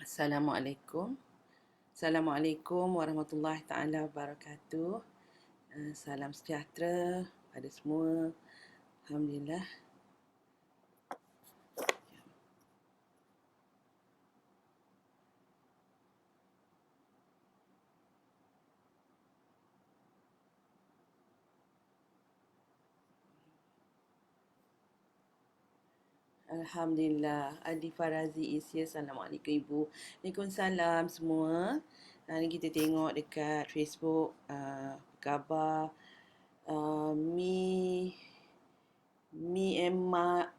Assalamualaikum. Assalamualaikum warahmatullahi taala wabarakatuh. Salam sejahtera pada semua. Alhamdulillah. Alhamdulillah. Adi Farazi is here. Assalamualaikum Ibu. Waalaikumsalam semua. Hari ni kita tengok dekat Facebook khabar Myanmar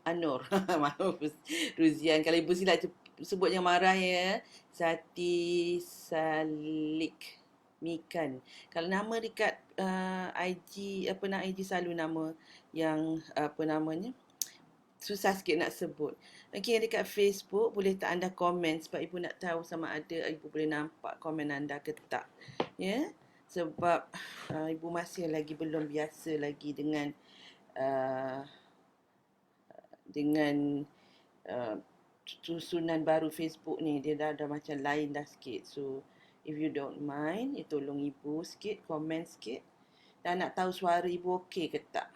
Anur. Maaf Ruzian. Kalau Ibu silap sebut yang marah ya. Sati Salik Mikan. Kalau nama dekat IG IG selalu nama yang susah sikit nak sebut. Okey, dekat Facebook boleh tak anda komen sebab Ibu nak tahu sama ada Ibu boleh nampak komen anda ke tak. Ya. Sebab Ibu masih lagi belum biasa lagi dengan susunan baru Facebook ni. Dia dah macam lain dah sikit. So if you don't mind, tolong Ibu sikit komen sikit dan nak tahu suara Ibu okey ke tak.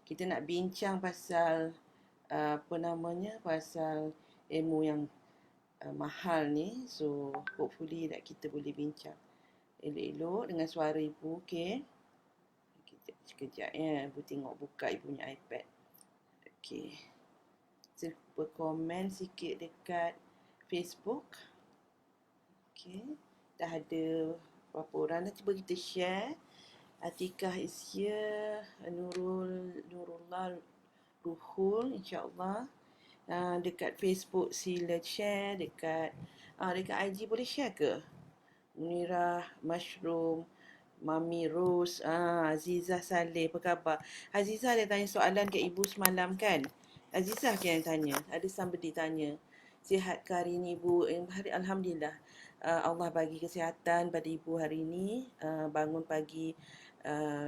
Kita nak bincang pasal pasal ilmu yang mahal ni. So hopefully that kita boleh bincang elok-elok dengan suara Ibu. Okey, sekejap ya. Ibu tengok buka Ibu punya iPad. Okey, cuba komen sikit dekat Facebook. Okey, dah ada berapa orang dah. Cuba kita share. Atikah is here. Nurullah Ruhul, insyaAllah. Dekat Facebook sila share. Dekat IG boleh share ke? Munirah, Mushroom, Mami Rose, Azizah Saleh, apa khabar? Azizah dia tanya soalan ke Ibu semalam kan? Azizah ke yang tanya? Ada somebody tanya. Sihat ke hari ni Ibu? Alhamdulillah. Allah bagi kesihatan pada Ibu hari ni. Bangun pagi,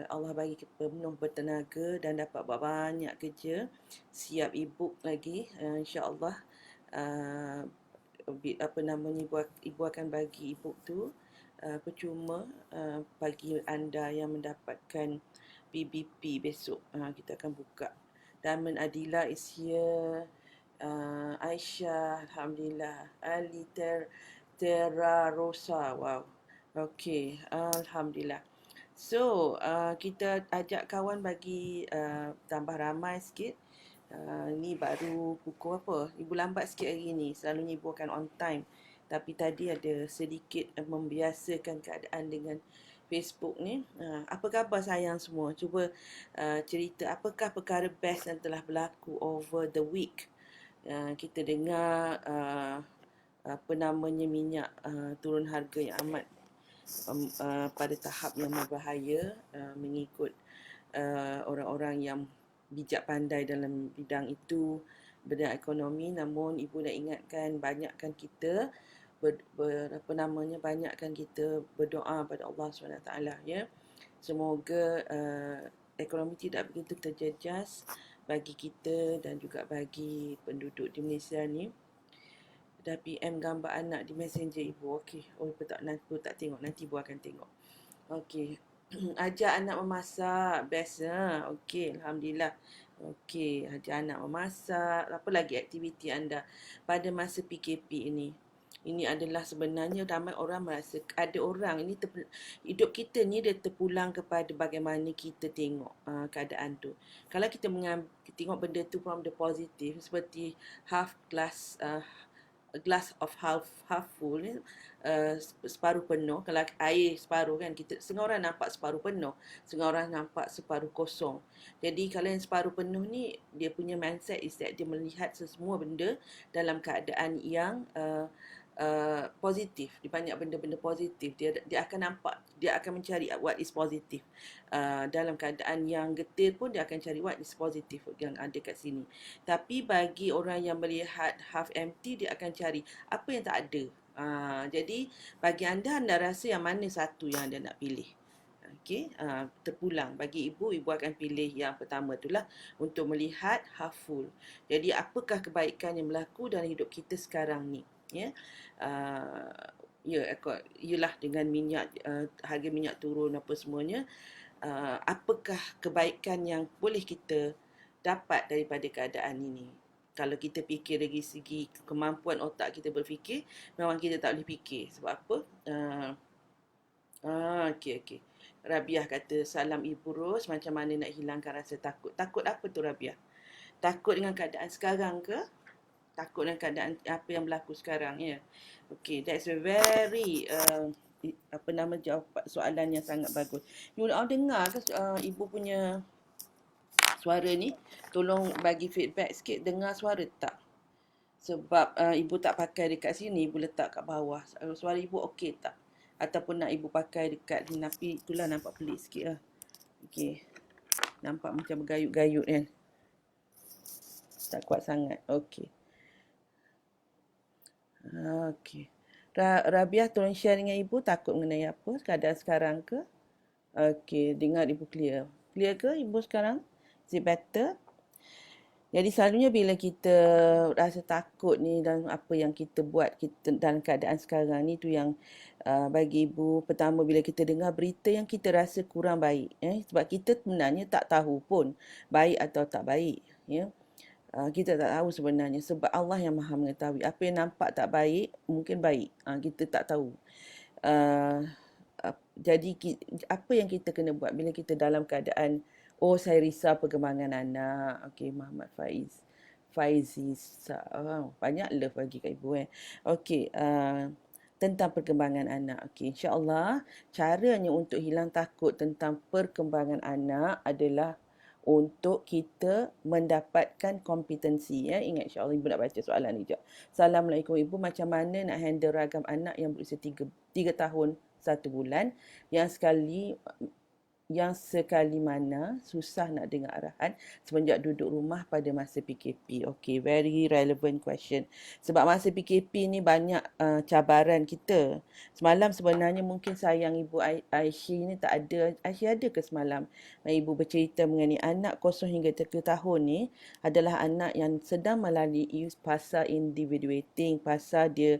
Allah bagi penuh bertenaga dan dapat buat banyak kerja. Siap Ibu lagi, insya-Allah. Ibu akan bagi Ibu tu percuma bagi anda yang mendapatkan PBP besok. Kita akan buka. Diamond Adila is here. Aisyah, alhamdulillah. Ali Terra Rosa, wow. Okey, alhamdulillah. So, kita ajak kawan bagi tambah ramai sikit. Ni baru pukul apa? Ibu lambat sikit hari ni. Selalunya Ibu akan on time. Tapi tadi ada sedikit membiasakan keadaan dengan Facebook ni. Apa khabar sayang semua? Cuba cerita apakah perkara best yang telah berlaku over the week. Kita dengar minyak turun harga yang amat pada tahap yang berbahaya mengikut orang-orang yang bijak pandai dalam bidang itu, bidang ekonomi. Namun Ibu nak ingatkan, banyakkan kita berdoa pada Allah SWT ya. Semoga ekonomi tidak begitu terjejas bagi kita dan juga bagi penduduk di Malaysia ni. Dah PM gambar anak di Messenger Ibu. Okey. Nanti Ibu tak tengok. Nanti Ibu akan tengok. Okey. Ajak anak memasak. Best. Okey. Alhamdulillah. Okey. Ajak anak memasak. Apa lagi aktiviti anda pada masa PKP ini? Ini adalah sebenarnya ramai orang merasa, ada orang ini hidup kita ni dia terpulang kepada bagaimana kita tengok keadaan tu. Kalau kita tengok benda tu from the positive, seperti glass of half full, separuh penuh. Kalau air separuh kan, kita setengah orang nampak separuh penuh, setengah orang nampak separuh kosong. Jadi kalau yang separuh penuh ni, dia punya mindset is that dia melihat semua benda dalam keadaan yang positif. Dia banyak benda-benda positif. Dia akan nampak, dia akan mencari what is positif. Dalam keadaan yang getir pun dia akan cari what is positif yang ada kat sini. Tapi bagi orang yang melihat half empty, dia akan cari apa yang tak ada. Jadi bagi anda rasa yang mana satu yang anda nak pilih? Okey, terpulang. Bagi ibu akan pilih yang pertama itulah untuk melihat half full. Jadi apakah kebaikan yang berlaku dalam hidup kita sekarang ni? Ya. Yalah dengan minyak, harga minyak turun apa semuanya, apakah kebaikan yang boleh kita dapat daripada keadaan ini? Kalau kita fikir dari segi kemampuan otak kita berfikir, memang kita tak boleh fikir. Sebab apa? Okey. Rabiah kata, salam Ibu Ros, macam mana nak hilangkan rasa takut? Takut apa tu Rabiah? Takut dengan keadaan sekarang ke? Takut dengan keadaan apa yang berlaku sekarang, ya? Okey, that's a very, jawapan soalan yang sangat bagus. You dengar ke Ibu punya suara ni? Tolong bagi feedback sikit, dengar suara tak? Sebab Ibu tak pakai dekat sini, Ibu letak kat bawah. Suara Ibu okey tak? Ataupun nak Ibu pakai dekat ni, tapi itulah nampak pelik sikit lah. Okey. Nampak macam bergayut-gayut kan? Tak kuat sangat. Okey. Okey. Rabiah tolong share dengan Ibu takut mengenai apa? Keadaan sekarang ke? Okey, dengar Ibu clear. Clear ke Ibu sekarang? Is it better? Jadi selalunya bila kita rasa takut ni dan apa yang kita buat kita dalam keadaan sekarang ni tu yang bagi Ibu, pertama bila kita dengar berita yang kita rasa kurang baik, sebab kita sebenarnya tak tahu pun baik atau tak baik, ya. Kita tak tahu sebenarnya sebab Allah yang Maha mengetahui. Apa yang nampak tak baik mungkin baik, kita tak tahu. Jadi apa yang kita kena buat bila kita dalam keadaan saya risau perkembangan anak. Okey, Muhammad Faizi. Banyak love bagi kat Ibu. Okey, tentang perkembangan anak. Okey, insya-Allah caranya untuk hilang takut tentang perkembangan anak adalah untuk kita mendapatkan kompetensi. Ingat insya-Allah Ibu nak baca soalan ni jap. Assalamualaikum Ibu, macam mana nak handle ragam anak yang berusia 3 tahun 1 bulan yang sekali mana susah nak dengar arahan semenjak duduk rumah pada masa PKP. Okay, very relevant question. Sebab masa PKP ni banyak cabaran kita. Semalam sebenarnya mungkin sayang Ibu Aisyah ni tak ada. Aisyah ada ke semalam? Ibu bercerita mengenai anak 0 hingga 3 tahun ni adalah anak yang sedang melalui fasa individuating, fasa dia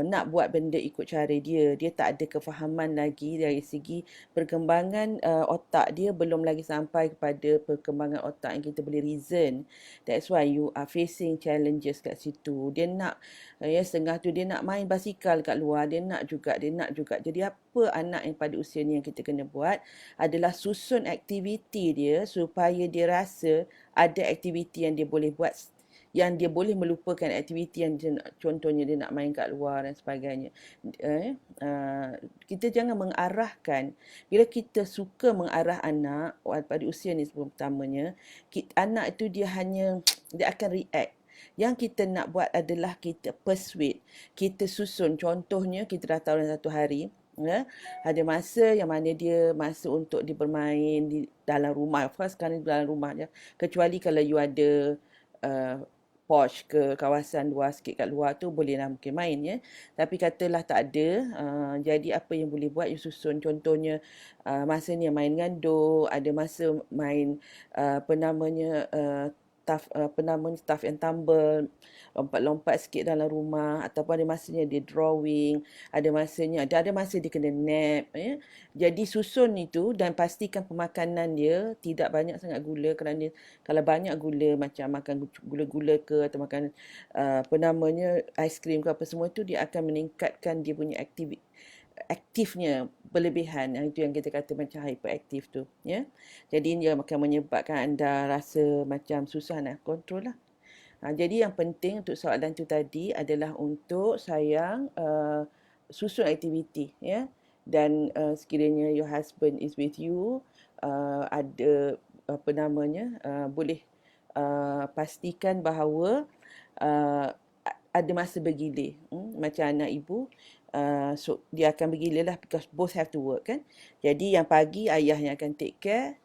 nak buat benda ikut cara dia. Dia tak ada kefahaman lagi dari segi perkembangan otak dia, belum lagi sampai kepada perkembangan otak yang kita boleh reason. That's why you are facing challenges kat situ. Dia nak, setengah tu dia nak main basikal kat luar, dia nak juga. Jadi apa anak yang pada usia ni yang kita kena buat adalah susun aktiviti dia supaya dia rasa ada aktiviti yang dia boleh buat, yang dia boleh melupakan aktiviti yang dia nak, contohnya dia nak main kat luar dan sebagainya. Kita jangan mengarahkan. Bila kita suka mengarah anak pada usia ni pertamanya, anak itu dia akan react. Yang kita nak buat adalah kita persuade, kita susun. Contohnya kita dah tahu dalam satu hari, ada masa yang mana dia masa untuk dia bermain di dalam rumah. Of course sekarang dalam rumah je. Kecuali kalau you ada Porsche ke kawasan luar sikit kat luar tu bolehlah mungkin main, ya. Tapi katalah tak ada, jadi apa yang boleh buat you susun. Contohnya masa ni main gando, ada masa main staff and tumble, lompat-lompat sikit dalam rumah, ataupun ada masanya dia drawing, ada masa dia kena nap, ya. Jadi susun itu dan pastikan pemakanan dia tidak banyak sangat gula, kerana kalau banyak gula macam makan gula-gula ke atau makan aiskrim ke apa semua tu, dia akan meningkatkan dia punya aktifnya berlebihan. Itu yang kita kata macam hyperaktif tu, ya. Jadi dia akan menyebabkan anda rasa macam susah nak kontrol lah. Jadi yang penting untuk soalan tu tadi adalah untuk sayang susun aktiviti, ya. Dan sekiranya your husband is with you, ada boleh pastikan bahawa ada masa bergilir. Macam anak Ibu, so dia akan bergilir lah because both have to work, kan. Jadi yang pagi ayah yang akan take care,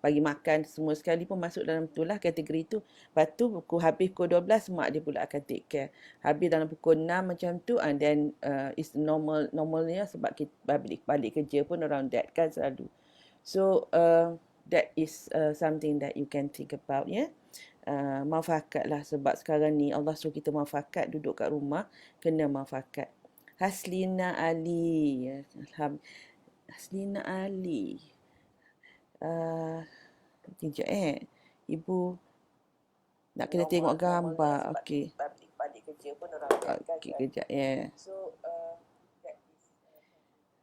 bagi makan semua sekali pun masuk dalam tu lah kategori tu. Lepas tu habis pukul 12 mak dia pula akan take care. Habis dalam pukul 6 macam tu, and then it's normalnya sebab kita balik kerja pun around that kan selalu. So that is something that you can think about, ya. Mafakat lah, sebab sekarang ni Allah suruh kita mafakat, duduk kat rumah kena mafakat. Haslina Ali, Haslina Ali, kejap Ibu nak kena tengok gambar. Okey. Okey, kejap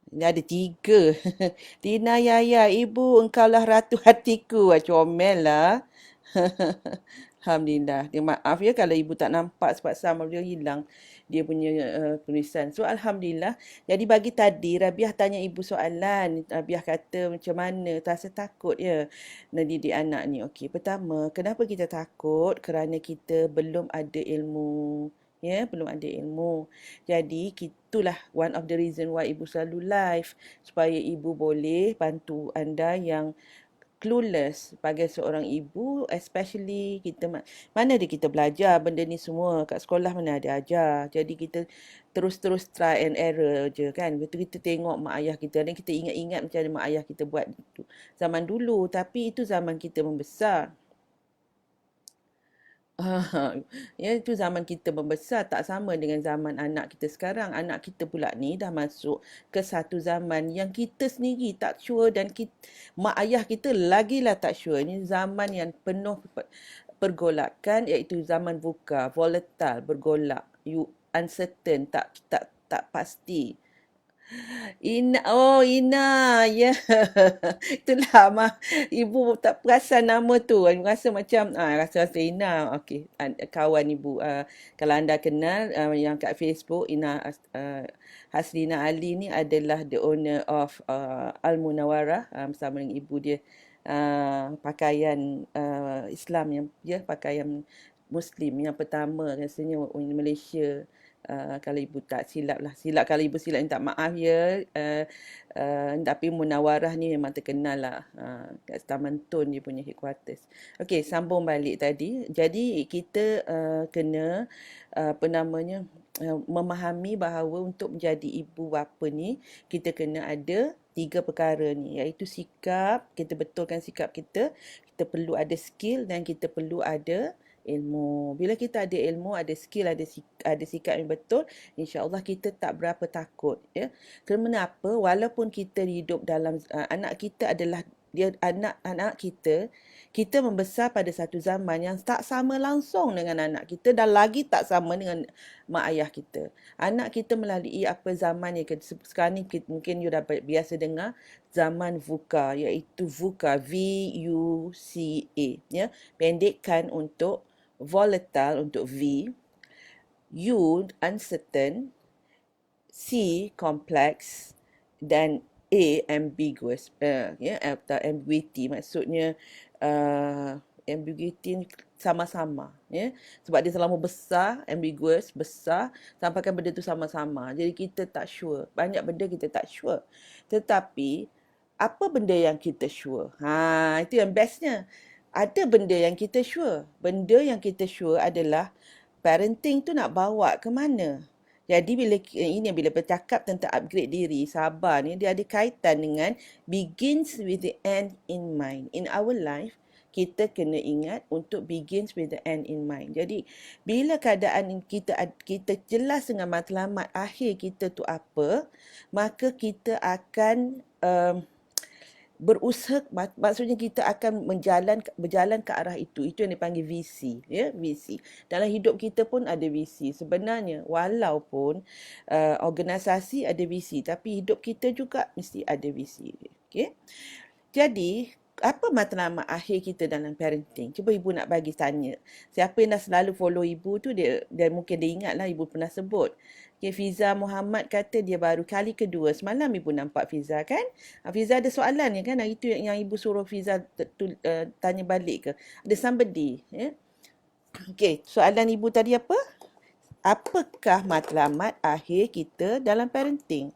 Ini ada 3. Tina Yaya, Ibu engkaulah ratu hatiku. Comel lah. Alhamdulillah. Dia maaf ya kalau Ibu tak nampak sebab sama dia hilang dia punya tulisan. So Alhamdulillah. Jadi bagi tadi Rabiah tanya Ibu soalan. Rabiah kata macam mana, rasa takut ya nak didik anak ni. Okey, pertama, kenapa kita takut? Kerana kita belum ada ilmu. Ya, belum ada ilmu. Jadi itulah one of the reason why Ibu selalu live, supaya Ibu boleh bantu anda yang clueless sebagai seorang ibu, especially kita mana ada kita belajar benda ni semua kat sekolah, mana ada ajar. Jadi kita terus try and error je kan. Betul, kita tengok mak ayah kita dan kita ingat-ingat macam mana mak ayah kita buat itu zaman dulu, tapi itu zaman kita membesar. Ya, itu zaman kita membesar, tak sama dengan zaman anak kita sekarang. Anak kita pula ni dah masuk ke satu zaman yang kita sendiri tak sure, dan mak ayah kita lagilah tak sure. Ini zaman yang penuh pergolakan, iaitu zaman VUCA, volatile, bergolak, uncertain, tak pasti. Ina, ya. Itulah Ibu tak perasan nama tu. Rasa macam rasa Ina. Okey, kawan Ibu. Kalau anda kenal yang kat Facebook, Ina Haslina Ali ni adalah the owner of Al Munawarah, bersama dengan ibu dia. Pakaian Islam yang pakaian Muslim yang pertama rasanya di Malaysia. Kalau Ibu tak silap kalau Ibu silap minta maaf ya. Tapi Munawarah ni memang terkenal lah kat Taman Tun dia punya headquarters. Okey, sambung balik tadi. Jadi kita kena memahami bahawa untuk menjadi ibu bapa ni kita kena ada 3 perkara ni, iaitu sikap, kita betulkan sikap kita perlu ada skill, dan kita perlu ada ilmu. Bila kita ada ilmu, ada skill, ada sikap yang betul, insya-Allah kita tak berapa takut ya. Kenapa? Walaupun kita hidup dalam anak kita adalah dia anak kita membesar pada satu zaman yang tak sama langsung dengan anak kita, dan lagi tak sama dengan mak ayah kita. Anak kita melalui apa zaman yang sekarang ni mungkin you dah biasa dengar zaman VUCA, iaitu VUCA, VUCA ya, pendekkan untuk volatile untuk V, U uncertain, C complex, dan A ambiguous. Atau ambiguity, maksudnya ambiguity sama-sama ya, sebab dia selama besar, ambiguous besar, sampaikan benda tu sama-sama. Jadi kita tak sure, banyak benda kita tak sure. Tetapi apa benda yang kita sure? Itu yang bestnya. Ada benda yang kita sure. Benda yang kita sure adalah parenting tu nak bawa ke mana. Jadi bila bercakap tentang upgrade diri, sabar ni dia ada kaitan dengan begins with the end in mind. In our life, kita kena ingat untuk begins with the end in mind. Jadi bila keadaan kita jelas dengan matlamat akhir kita tu apa, maka kita akan berusaha, maksudnya kita akan berjalan ke arah itu. Itu yang dipanggil visi ya, visi. Dalam hidup kita pun ada visi sebenarnya, walaupun organisasi ada visi, tapi hidup kita juga mesti ada visi. Okey, jadi apa matlamat akhir kita dalam parenting? Cuba Ibu nak bagi tanya. Siapa yang dah selalu follow Ibu tu, dia mungkin dia ingatlah Ibu pernah sebut. Okay, Fiza Muhammad kata dia baru kali kedua. Semalam Ibu nampak Fiza kan? Fiza ada soalan ya kan? Itu yang Ibu suruh Fiza tanya balik ke? Ada somebody. Ya? Okay, soalan Ibu tadi apa? Apakah matlamat akhir kita dalam parenting?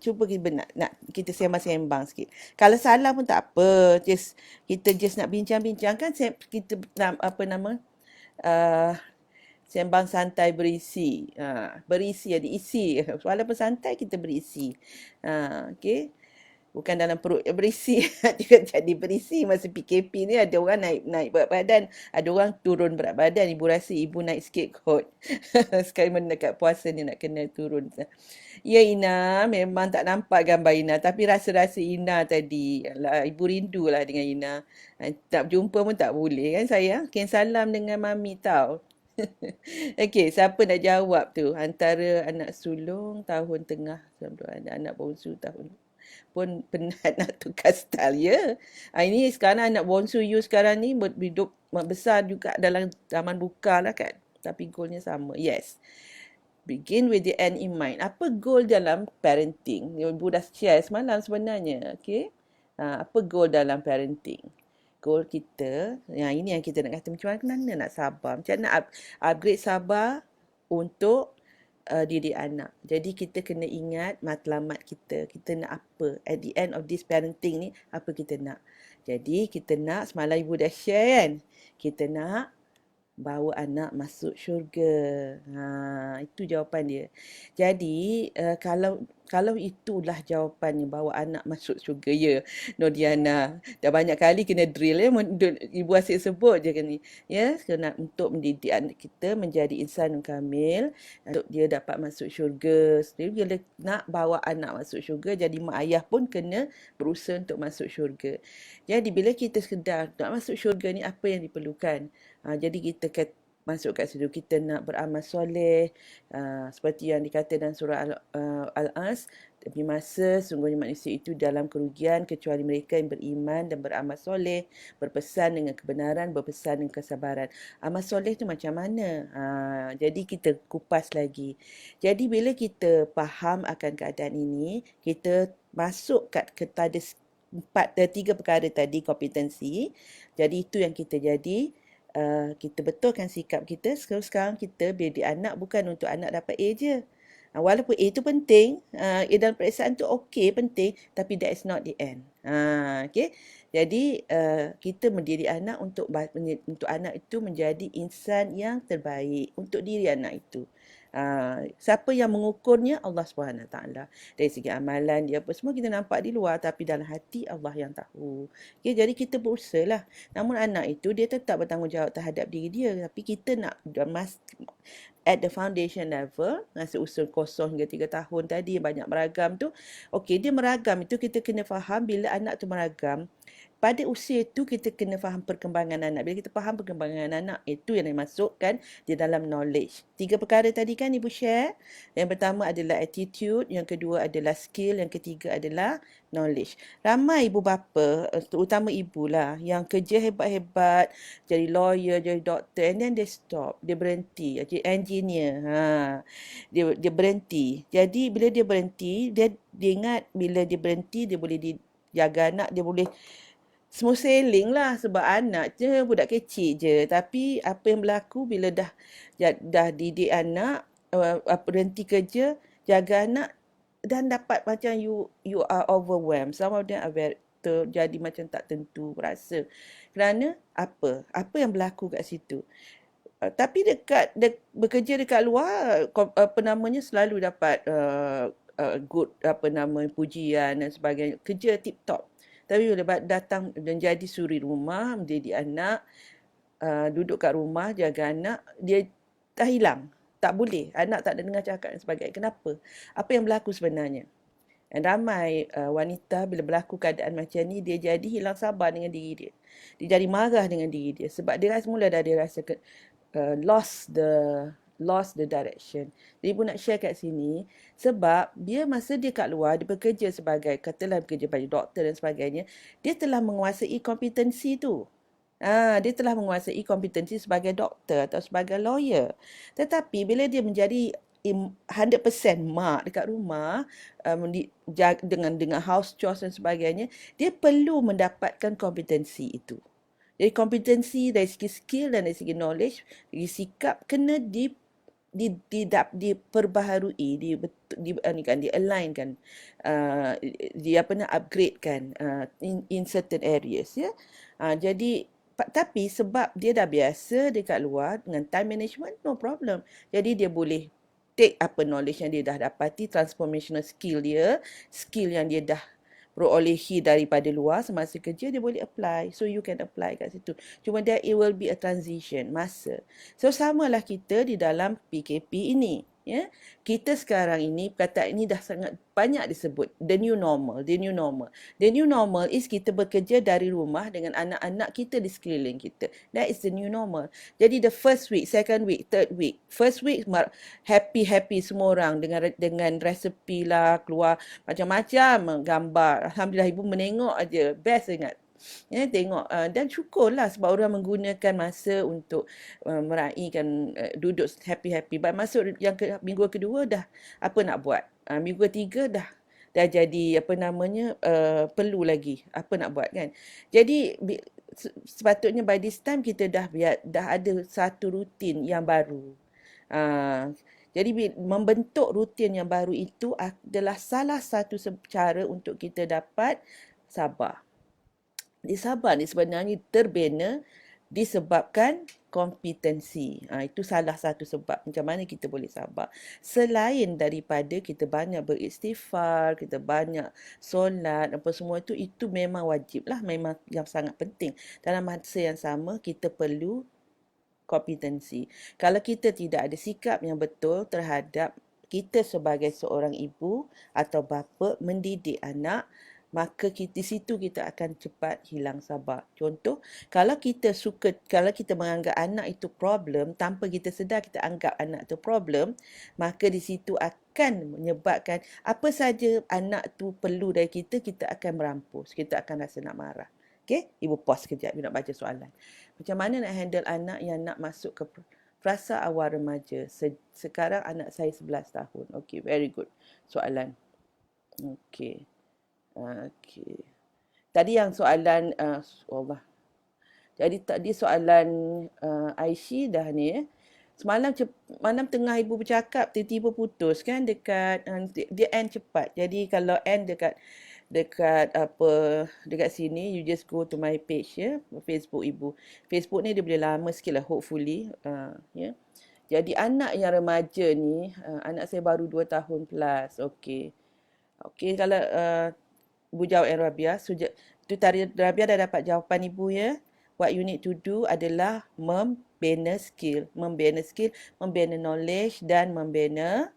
Cuba kita nak kita sembang-sembang sikit. Kalau salah pun tak apa. Kita just nak bincang-bincang kan, kita nak apa nama uh, sembang santai berisi. Berisi ada isi. Walaupun santai kita berisi. Okey. Bukan dalam perut yang berisi. Juga jadi berisi masa PKP ni, ada orang naik berat badan, ada orang turun berat badan. Ibu rasa ibu naik sikit kot. Sekali mana dekat puasa ni nak kena turun. Ya Ina, memang tak nampak gambar Ina, tapi rasa-rasa Ina tadi. Alah, ibu rindulah dengan Ina. Tak jumpa pun tak boleh kan saya. Kirim salam dengan Mami tau. Okey, siapa nak jawab tu? Antara anak sulung tahun tengah sampai anak bongsu tahun pun penat nak tukar style ya. Ini sekarang anak bongsu you sekarang ni hidup besar juga dalam zaman buka lah kan. Tapi goalnya sama. Yes. Begin with the end in mind. Apa goal dalam parenting? Ibu dah share semalam sebenarnya. Okay. Apa goal dalam parenting? Goal kita, yang ini yang kita nak kata macam mana nak sabar. Macam mana nak upgrade sabar untuk didik anak. Jadi kita kena ingat matlamat kita. Kita nak apa? At the end of this parenting ni, apa kita nak? Jadi kita nak, semalam ibu dah share kan? Kita nak bawa anak masuk syurga. Itu jawapan dia. Jadi kalau itulah jawapannya, bawa anak masuk syurga ya, Nodiana. Dah banyak kali kena drill ya, ibu asyik sebut je kan ni. Ya, kena untuk mendidik anak kita menjadi insan kamil, untuk dia dapat masuk syurga. Jadi bila nak bawa anak masuk syurga, jadi mak ayah pun kena berusaha untuk masuk syurga. Jadi bila kita sedar nak masuk syurga ni apa yang diperlukan, jadi kita masuk kat situ, kita nak beramal soleh, seperti yang dikata dalam surah Al-As, demi masa sungguhnya manusia itu dalam kerugian kecuali mereka yang beriman dan beramal soleh, berpesan dengan kebenaran, berpesan dengan kesabaran. Amal soleh tu macam mana? Jadi kita kupas lagi. Jadi bila kita faham akan keadaan ini, kita masuk kepada tiga perkara tadi, kompetensi. Jadi itu yang kita jadi. Kita betulkan sikap kita. Sekarang kita didik anak bukan untuk anak dapat A je. Walaupun A tu penting, A dalam periksaan tu okey, penting, tapi that is not the end. Okay? Jadi kita mendidik anak untuk anak itu menjadi insan yang terbaik untuk diri anak itu. Siapa yang mengukurnya? Allah SWT. Dari segi amalan dia apa semua kita nampak di luar, tapi dalam hati Allah yang tahu. Okay, jadi kita berusaha lah. Namun anak itu dia tetap bertanggungjawab terhadap diri dia, tapi kita nak at the foundation level, masa usul 0 hingga 3 tahun tadi banyak meragam tu. Okey, dia meragam itu kita kena faham bila anak tu meragam. Pada usia itu kita kena faham perkembangan anak. Bila kita faham perkembangan anak, itu yang dimasukkan di dalam knowledge. 3 perkara tadi kan ibu share. Yang pertama adalah attitude, yang kedua adalah skill, yang ketiga adalah knowledge. Ramai ibu bapa, terutama ibu lah, yang kerja hebat-hebat, jadi lawyer, jadi doktor, and then they stop. Dia berhenti. Jadi engineer. Dia berhenti. Jadi bila dia berhenti, dia ingat bila dia berhenti, dia boleh jaga anak, dia boleh smooth sailing lah, sebab anak je budak kecil je. Tapi apa yang berlaku bila dah didik anak, berhenti kerja, jaga anak, dan dapat macam you are overwhelmed. Some of them are jadi macam tak tentu rasa. Kerana apa yang berlaku kat situ. Tapi bekerja dekat luar, selalu dapat good pujian dan sebagainya. Kerja tip top. Tapi bila datang menjadi suri rumah, mendidik anak, duduk kat rumah, jaga anak, dia dah hilang. Tak boleh. Anak tak ada dengar cakap dan sebagainya. Kenapa? Apa yang berlaku sebenarnya? Dan ramai wanita bila berlaku keadaan macam ni, dia jadi hilang sabar dengan diri dia. Dia jadi marah dengan diri dia. Sebab dia mula dah dia rasa lost the direction. Jadi ibu nak share kat sini, sebab dia masa dia kat luar, dia bekerja sebagai, katalah bekerja bagi doktor dan sebagainya, dia telah menguasai kompetensi tu. Dia telah menguasai kompetensi sebagai doktor atau sebagai lawyer. Tetapi bila dia menjadi 100% mak dekat rumah, dengan house chores dan sebagainya, dia perlu mendapatkan kompetensi itu. Jadi kompetensi dari segi skill dan dari segi knowledge, dari sikap kena diperbaharui, di align kan, di apa nak upgrade kan, in certain areas ya. Jadi tapi sebab dia dah biasa dekat luar dengan time management, no problem. Jadi dia boleh take apa knowledge yang dia dah dapati, transformational skill yang dia dah perolehi daripada luar semasa kerja, dia boleh apply. So you can apply kat situ. Cuma there it will be a transition, masa. So samalah kita di dalam PKP ini. Ya, kita sekarang ini perkataan ini dah sangat banyak disebut the new normal, the new normal. The new normal is kita bekerja dari rumah dengan anak-anak kita di sekeliling kita. That is the new normal. Jadi the first week, second week, third week. First week happy semua orang dengan resepi lah, keluar macam-macam gambar. Alhamdulillah ibu menengok aja, best ingat. Ya, tengok dan syukurlah sebab orang menggunakan masa untuk meraihkan duduk happy-happy. Masuk yang minggu kedua dah apa nak buat. Minggu ketiga dah jadi apa namanya perlu lagi apa nak buat kan. Jadi sepatutnya by this time kita dah ada satu rutin yang baru. Jadi membentuk rutin yang baru itu adalah salah satu cara untuk kita dapat sabar. Sabar ni sebenarnya terbina disebabkan kompetensi. Itu salah satu sebab macam mana kita boleh sabar. Selain daripada kita banyak beristighfar, kita banyak solat, apa semua itu memang wajib lah, memang yang sangat penting. Dalam masa yang sama, kita perlu kompetensi. Kalau kita tidak ada sikap yang betul terhadap kita sebagai seorang ibu atau bapa mendidik anak, maka di situ kita akan cepat hilang sabar. Contoh, kalau kita menganggap anak itu problem, tanpa kita sedar kita anggap anak itu problem, maka di situ akan menyebabkan apa saja anak tu perlu dari kita akan merampus, kita akan rasa nak marah. Okey, ibu pause sekejap, ibu nak baca soalan. Macam mana nak handle anak yang nak masuk ke fasa awal remaja? Sekarang anak saya 11 tahun. Okey, very good soalan. Okey. Okey. Tadi yang soalan Allah. Jadi tadi soalan Aisyah dah ni. Semalam malam tengah ibu bercakap tiba-tiba putus kan dekat dia end cepat. Jadi kalau end dekat sini, you just go to my page ya, Facebook ibu. Facebook ni dia boleh lama sikit lah hopefully. Ya. Jadi anak yang remaja ni, anak saya baru 2 tahun plus. Okey. Okey, kalau ibu jawab Rabia, tu tadi Rabia dah dapat jawapan ibu ya. What you need to do adalah membina skill, membina knowledge dan membina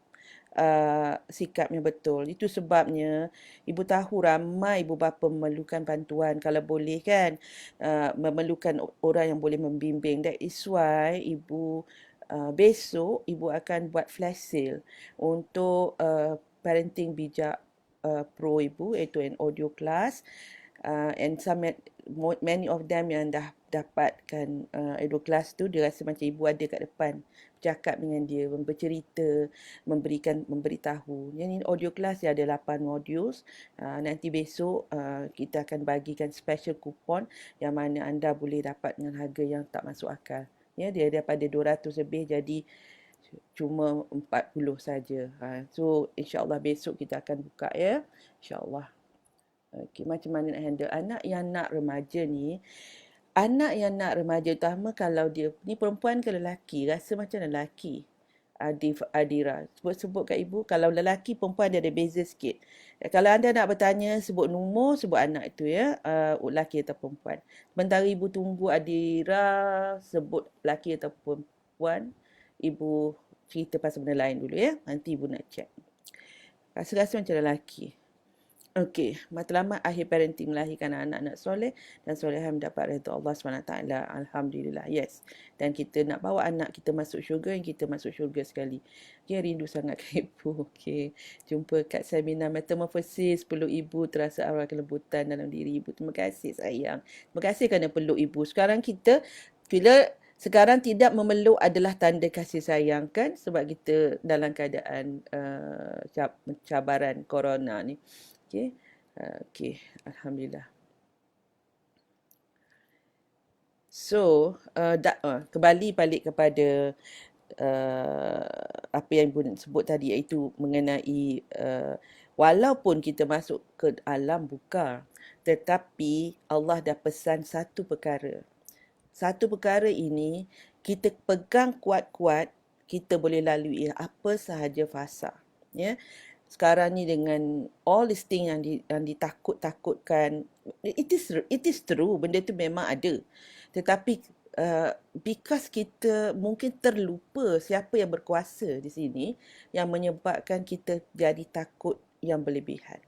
sikapnya betul. Itu sebabnya ibu tahu ramai ibu bapa memerlukan bantuan kalau boleh kan, memerlukan orang yang boleh membimbing. That is why ibu besok ibu akan buat flash sale untuk parenting bijak pro ibu, iaitu an audio class. And many of them yang dah dapatkan audio class tu, dia rasa macam ibu ada kat depan bercakap dengan dia, bercerita, memberitahu. Yang ni audio class dia ada 8 modules. Nanti besok kita akan bagikan special kupon yang mana anda boleh dapat dengan harga yang tak masuk akal. Ya, dia daripada 200 lebih jadi cuma 40 saja. So insya-Allah besok kita akan buka ya. Insya-Allah. Okey, macam mana nak handle anak yang nak remaja ni? Anak yang nak remaja utama kalau dia ni perempuan ke lelaki, rasa macam lelaki. Adira sebut kat ibu, kalau lelaki perempuan dia ada beza sikit. Kalau anda nak bertanya sebut nombor, sebut anak itu ya, lelaki atau perempuan. Sementara ibu tunggu Adira sebut lelaki atau perempuan, ibu cerita pasal benda lain dulu ya. Nanti ibu nak check. Rasa-rasa macam lelaki. Okey, matlamat akhir parenting melahirkan anak-anak soleh dan soleha mendapat redha Allah SWT. Alhamdulillah. Yes. Dan kita nak bawa anak kita masuk syurga, yang kita masuk syurga sekali. Dia rindu sangat ke ibu. Okey. Jumpa kat seminar Metamorphosis, peluk ibu terasa aura kelembutan dalam diri ibu. Terima kasih sayang. Terima kasih kerana peluk ibu. Sekarang kita sekarang tidak memeluk adalah tanda kasih sayang kan, sebab kita dalam keadaan cabaran corona ni. Okey. Okey, alhamdulillah. So, kembali balik kepada apa yang Ibu sebut tadi, iaitu mengenai walaupun kita masuk ke alam bukar, tetapi Allah dah pesan satu perkara. Satu perkara ini kita pegang kuat-kuat, kita boleh lalui apa sahaja fasa. Ya. Sekarang ni dengan all this thing yang ditakut-takutkan, it is true, benda tu memang ada. Tetapi because kita mungkin terlupa siapa yang berkuasa di sini, yang menyebabkan kita jadi takut yang berlebihan.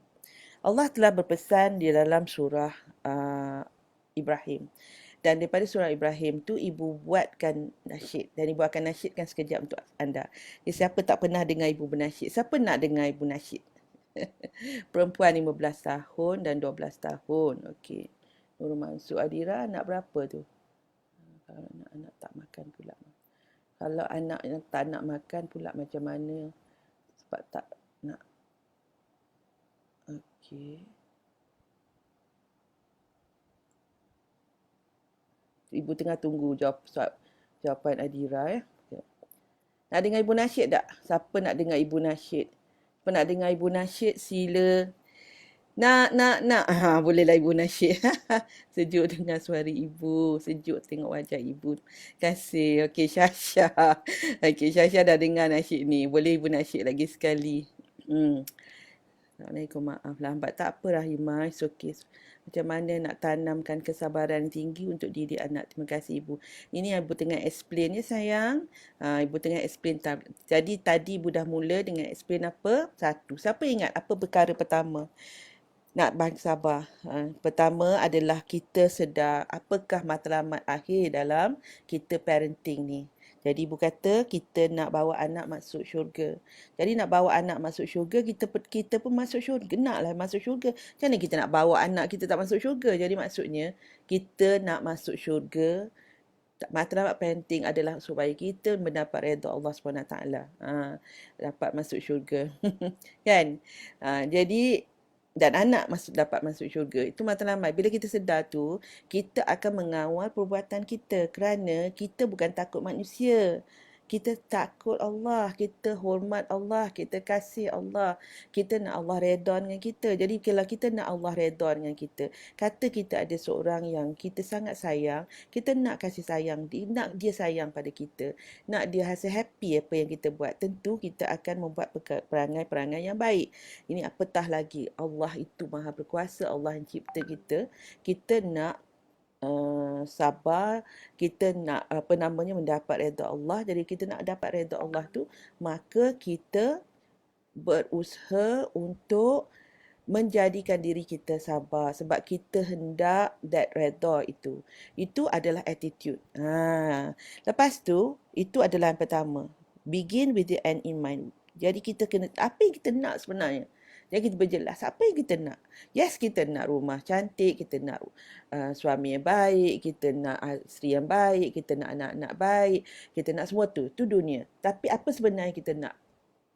Allah telah berpesan di dalam surah Ibrahim. Dan daripada surah Ibrahim tu, ibu buatkan nasyid. Dan ibu akan nasyidkan sekejap untuk anda. Jadi, siapa tak pernah dengar ibu bernasyid? Siapa nak dengar ibu nasyid? Perempuan 15 tahun dan 12 tahun. Okey. Nurul Mansur Adira, anak berapa tu? Kalau anak-anak tak makan pula. Kalau anak yang tak nak makan pula macam mana? Sebab tak nak. Okey. Ibu tengah tunggu jawapan Adira. Nak dengar ibu nasyid tak? Siapa nak dengar ibu nasyid? Siapa nak dengar ibu nasyid, sila. Nak. Bolehlah ibu nasyid. Sejuk dengar suara ibu. Sejuk tengok wajah ibu. Terima kasih. Okey, Syasha. Okey, Syasha dah dengar nasyid ni. Boleh ibu nasyid lagi sekali. Assalamualaikum, maaf lambat. Tak apa Rahimah, it's okay. Macam mana nak tanamkan kesabaran tinggi untuk didik anak. Terima kasih Ibu. Ini Ibu tengah explain ya sayang. Ibu tengah explain. Jadi tadi Ibu dah mula dengan explain apa? Satu. Siapa ingat apa perkara pertama? Nak bagi sabar. Pertama adalah kita sedar apakah matlamat akhir dalam kita parenting ni. Jadi Ibu kata kita nak bawa anak masuk syurga. Jadi nak bawa anak masuk syurga, kita pun masuk syurga. Naklah masuk syurga. Macam mana kita nak bawa anak kita tak masuk syurga? Jadi maksudnya kita nak masuk syurga. Matlamat parenting adalah supaya kita mendapat redha Allah SWT. Dapat masuk syurga. Kan? Jadi dan anak dapat masuk syurga. Itu matlamat. Bila kita sedar tu, kita akan mengawal perbuatan kita kerana kita bukan takut manusia. Kita takut Allah, kita hormat Allah, kita kasih Allah, kita nak Allah redha dengan kita. Jadi kalau kita nak Allah redha dengan kita, kata kita ada seorang yang kita sangat sayang, kita nak kasih sayang, nak dia sayang pada kita, nak dia rasa happy apa yang kita buat, tentu kita akan membuat perangai-perangai yang baik. Ini apatah lagi Allah itu maha berkuasa, Allah yang cipta kita. Kita nak sabar, kita nak mendapat redha Allah. Jadi kita nak dapat redha Allah tu, maka kita berusaha untuk menjadikan diri kita sabar sebab kita hendak that redha itu. Itu adalah attitude. Lepas tu, itu adalah yang pertama. Begin with the end in mind. Jadi kita kena, apa yang kita nak sebenarnya? Jadi kita berjelas apa yang kita nak. Yes, kita nak rumah cantik, kita nak suami yang baik, kita nak isteri yang baik, kita nak anak-anak baik, kita nak semua tu. Tu dunia. Tapi apa sebenarnya kita nak?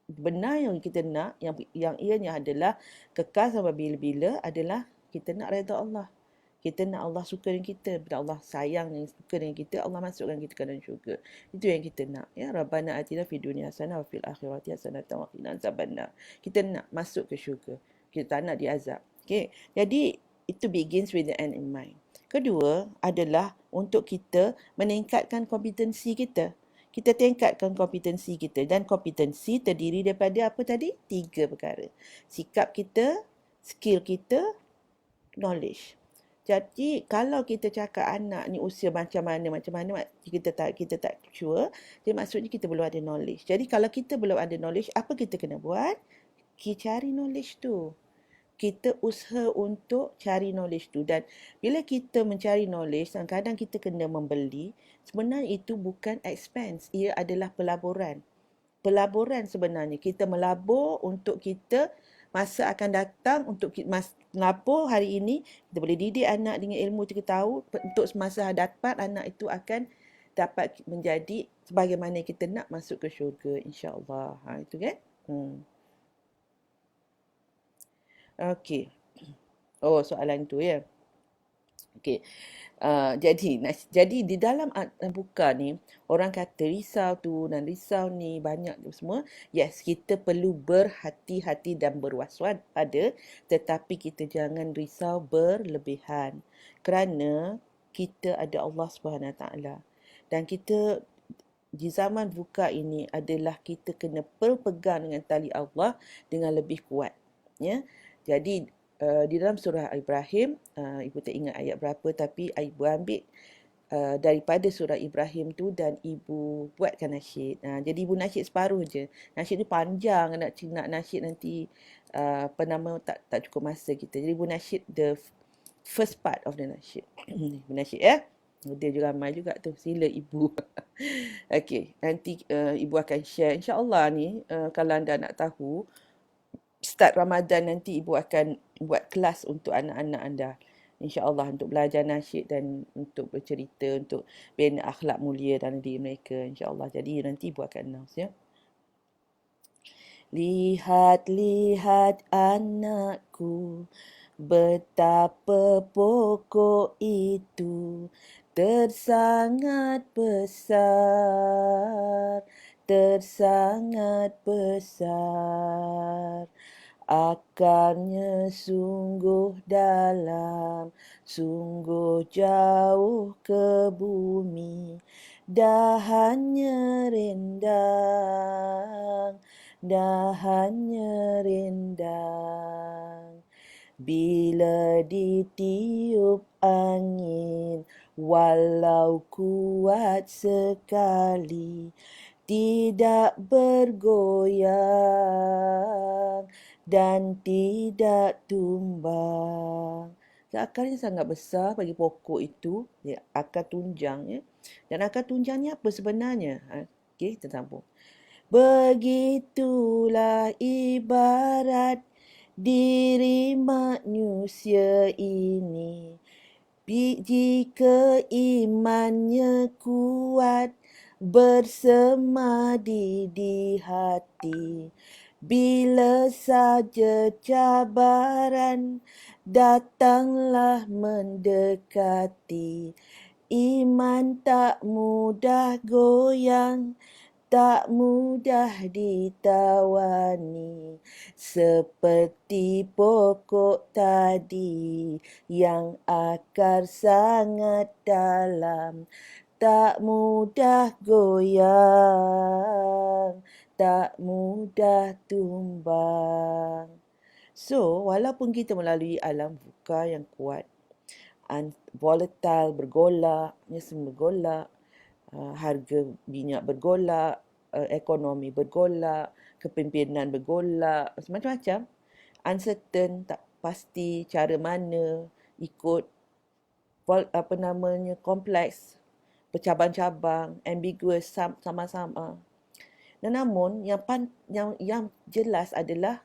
Benar yang kita nak, yang ianya adalah kekal sampai bila-bila adalah kita nak redha Allah. Kita nak Allah suka dengan kita. Bila Allah sayang dan suka dengan kita, Allah masukkan kita ke dalam syurga. Itu yang kita nak. Ya, Rabbana atina fid dunya hasanah wa fil akhirati hasanah wa qina azabannar. Kita nak masuk ke syurga. Kita tak nak diazab. Okay. Jadi, itu begins with the end in mind. Kedua adalah untuk kita meningkatkan kompetensi kita. Kita tingkatkan kompetensi kita. Dan kompetensi terdiri daripada apa tadi? 3 perkara. Sikap kita, skill kita, knowledge. Jadi kalau kita cakap anak ni usia macam mana kita tak sure, jadi maksudnya kita belum ada knowledge. Jadi kalau kita belum ada knowledge, apa kita kena buat? Kita cari knowledge tu. Kita usaha untuk cari knowledge tu. Dan bila kita mencari knowledge, kadang-kadang kita kena membeli. Sebenarnya itu bukan expense. Ia adalah pelaburan. Pelaburan sebenarnya. Kita melabur untuk kita masa akan datang, untuk melabur hari ini, kita boleh didik anak dengan ilmu kita tahu, untuk masa hadapan anak itu akan dapat menjadi sebagaimana kita nak masuk ke syurga, insya-Allah. Itu kan? Okey. Oh, soalan tu ya. Okey. Jadi di dalam buka ni, orang kata risau tu dan risau ni banyak tu semua. Yes, kita perlu berhati-hati dan berwaspada, tetapi kita jangan risau berlebihan. Kerana kita ada Allah Subhanahu Wa Taala. Dan kita di zaman buka ini adalah kita kena berpegang dengan tali Allah dengan lebih kuat. Ya. Jadi di dalam surah Ibrahim, ibu tak ingat ayat berapa, tapi ibu ambil daripada surah Ibrahim tu dan ibu buatkan nasyid. Jadi ibu nasyid separuh je. Nasyid ni panjang, nak nasyid nanti apa nama tak cukup masa kita. Jadi ibu nasyid the first part of the nasyid. Ibu nasyid ya. Dia juga ramai juga tu. Sila ibu. Okey, nanti ibu akan share. InsyaAllah ni kalau anda nak tahu, start Ramadan nanti ibu akan buat kelas untuk anak-anak anda. InsyaAllah untuk belajar nasyid dan untuk bercerita, untuk bina akhlak mulia dalam diri mereka. InsyaAllah. Jadi nanti ibu akan announce ya. Lihat, lihat anakku, betapa pokok itu tersangat besar, tersangat besar. Akarnya sungguh dalam, sungguh jauh ke bumi, dahannya rindang, dahannya rindang. Bila ditiup angin, walau kuat sekali, tidak bergoyang dan tidak tumbang. Akarnya sangat besar bagi pokok itu, ya, akar tunjang ya. Dan akar tunjang ni apa sebenarnya? Okey, kita sambung. Begitulah ibarat diri manusia ini. Jika imannya kuat, bersemadi di hati, bila saja cabaran datanglah mendekati, iman tak mudah goyang, tak mudah ditawani, seperti pokok tadi yang akar sangat dalam, tak mudah goyang, tak mudah tumbang. So, walaupun kita melalui alam buka yang kuat, volatile, bergolak, semua bergolak, harga minyak bergolak, ekonomi bergolak, kepimpinan bergolak, macam-macam. Uncertain, tak pasti cara mana, ikut kompleks, bercabang-cabang, ambiguous, sama-sama. Dan namun yang jelas adalah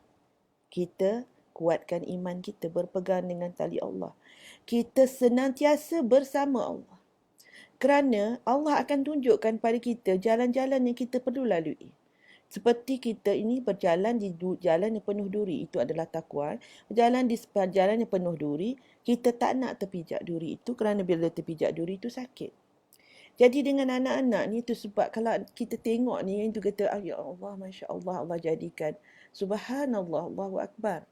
kita kuatkan iman kita, berpegang dengan tali Allah. Kita senantiasa bersama Allah. Kerana Allah akan tunjukkan pada kita jalan-jalan yang kita perlu lalui. Seperti kita ini berjalan di jalan yang penuh duri, itu adalah takwa. Berjalan di jalan yang penuh duri, kita tak nak terpijak duri itu kerana bila terpijak duri itu sakit. Jadi dengan anak-anak ni, itu sebab kalau kita tengok ni, yang itu kata, ya Allah, Masya Allah, Allah jadikan. Subhanallah, Allahu Akbar.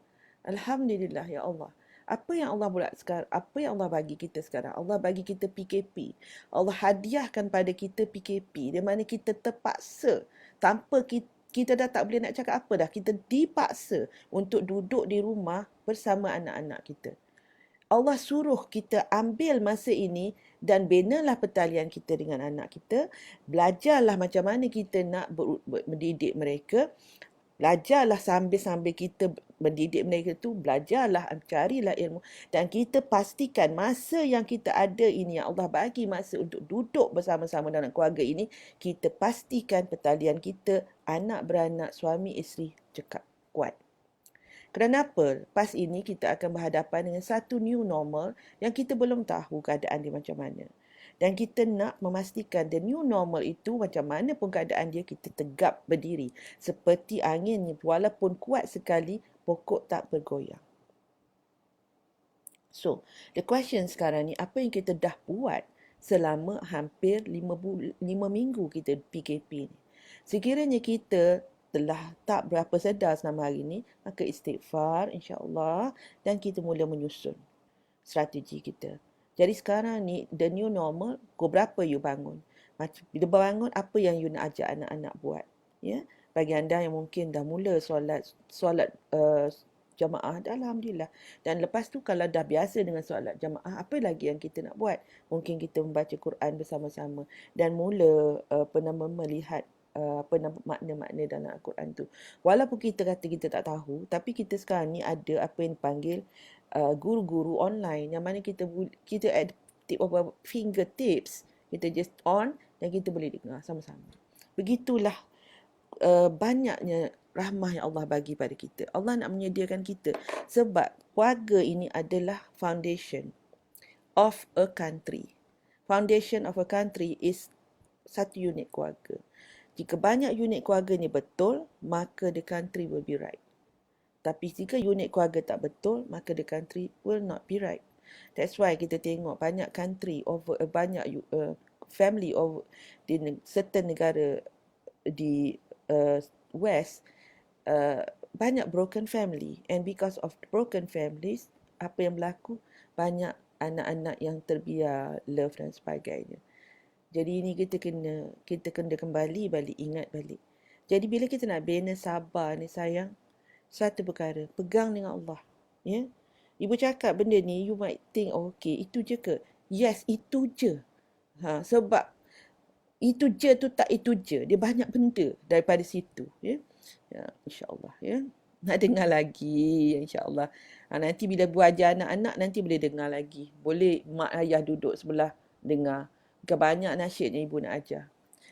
Alhamdulillah, ya Allah. Apa yang Allah buat sekarang? Apa yang Allah bagi kita sekarang? Allah bagi kita PKP. Allah hadiahkan pada kita PKP. Di mana kita terpaksa, tanpa kita dah tak boleh nak cakap apa dah. Kita dipaksa untuk duduk di rumah bersama anak-anak kita. Allah suruh kita ambil masa ini dan binalah pertalian kita dengan anak kita. Belajarlah macam mana kita nak mendidik mereka. Belajarlah sambil-sambil kita mendidik mereka tu, belajarlah, carilah ilmu. Dan kita pastikan masa yang kita ada ini, yang Allah bagi masa untuk duduk bersama-sama dalam keluarga ini, kita pastikan pertalian kita, anak beranak, suami isteri, cekap, kuat. Kerana apa? Lepas ini kita akan berhadapan dengan satu new normal yang kita belum tahu keadaan dia macam mana. Dan kita nak memastikan the new normal itu macam mana pun keadaan dia, kita tegap berdiri. Seperti angin, walaupun kuat sekali, pokok tak bergoyang. So, the question sekarang ni, apa yang kita dah buat selama hampir 5 minggu kita PKP ni? Sekiranya kita telah tak berapa sedar selama hari ni, maka istighfar insya-Allah dan kita mula menyusun strategi kita. Jadi sekarang ni, the new normal, pukul berapa you bangun? Bila bangun, apa yang you nak ajak anak-anak buat? Ya, bagi anda yang mungkin dah mula solat jamaah, alhamdulillah. Dan lepas tu kalau dah biasa dengan solat jamaah, apa lagi yang kita nak buat? Mungkin kita membaca Quran bersama-sama dan mula melihat makna-makna dalam Al-Quran tu. Walaupun kita kata kita tak tahu, tapi kita sekarang ni ada apa yang dipanggil guru-guru online yang mana kita at tip of our fingertips, kita just on dan kita boleh dengar sama-sama. Begitulah banyaknya rahmah yang Allah bagi pada kita. Allah nak menyediakan kita sebab keluarga ini adalah foundation of a country. Foundation of a country is satu unit keluarga. Jika banyak unit keluarga ni betul, maka the country will be right. Tapi jika unit keluarga tak betul, maka the country will not be right. That's why kita tengok banyak country over banyak family over di certain negara di West, banyak broken family, and because of broken families, apa yang berlaku, banyak anak-anak yang terbiar love dan sebagainya. Jadi ini kita kena kembali balik, ingat balik. Jadi bila kita nak bina sabar ni sayang, satu perkara, pegang dengan Allah. Ya? Ibu cakap benda ni, you might think, oh, okay, itu je ke? Yes, itu je. Sebab itu je tu tak itu je. Dia banyak benda daripada situ. Ya, insyaAllah. Ya. Nak dengar lagi, insyaAllah. Nanti bila ibu ajar anak-anak, nanti boleh dengar lagi. Boleh mak ayah duduk sebelah dengar. Banyak nasyid yang ibu nak ajar.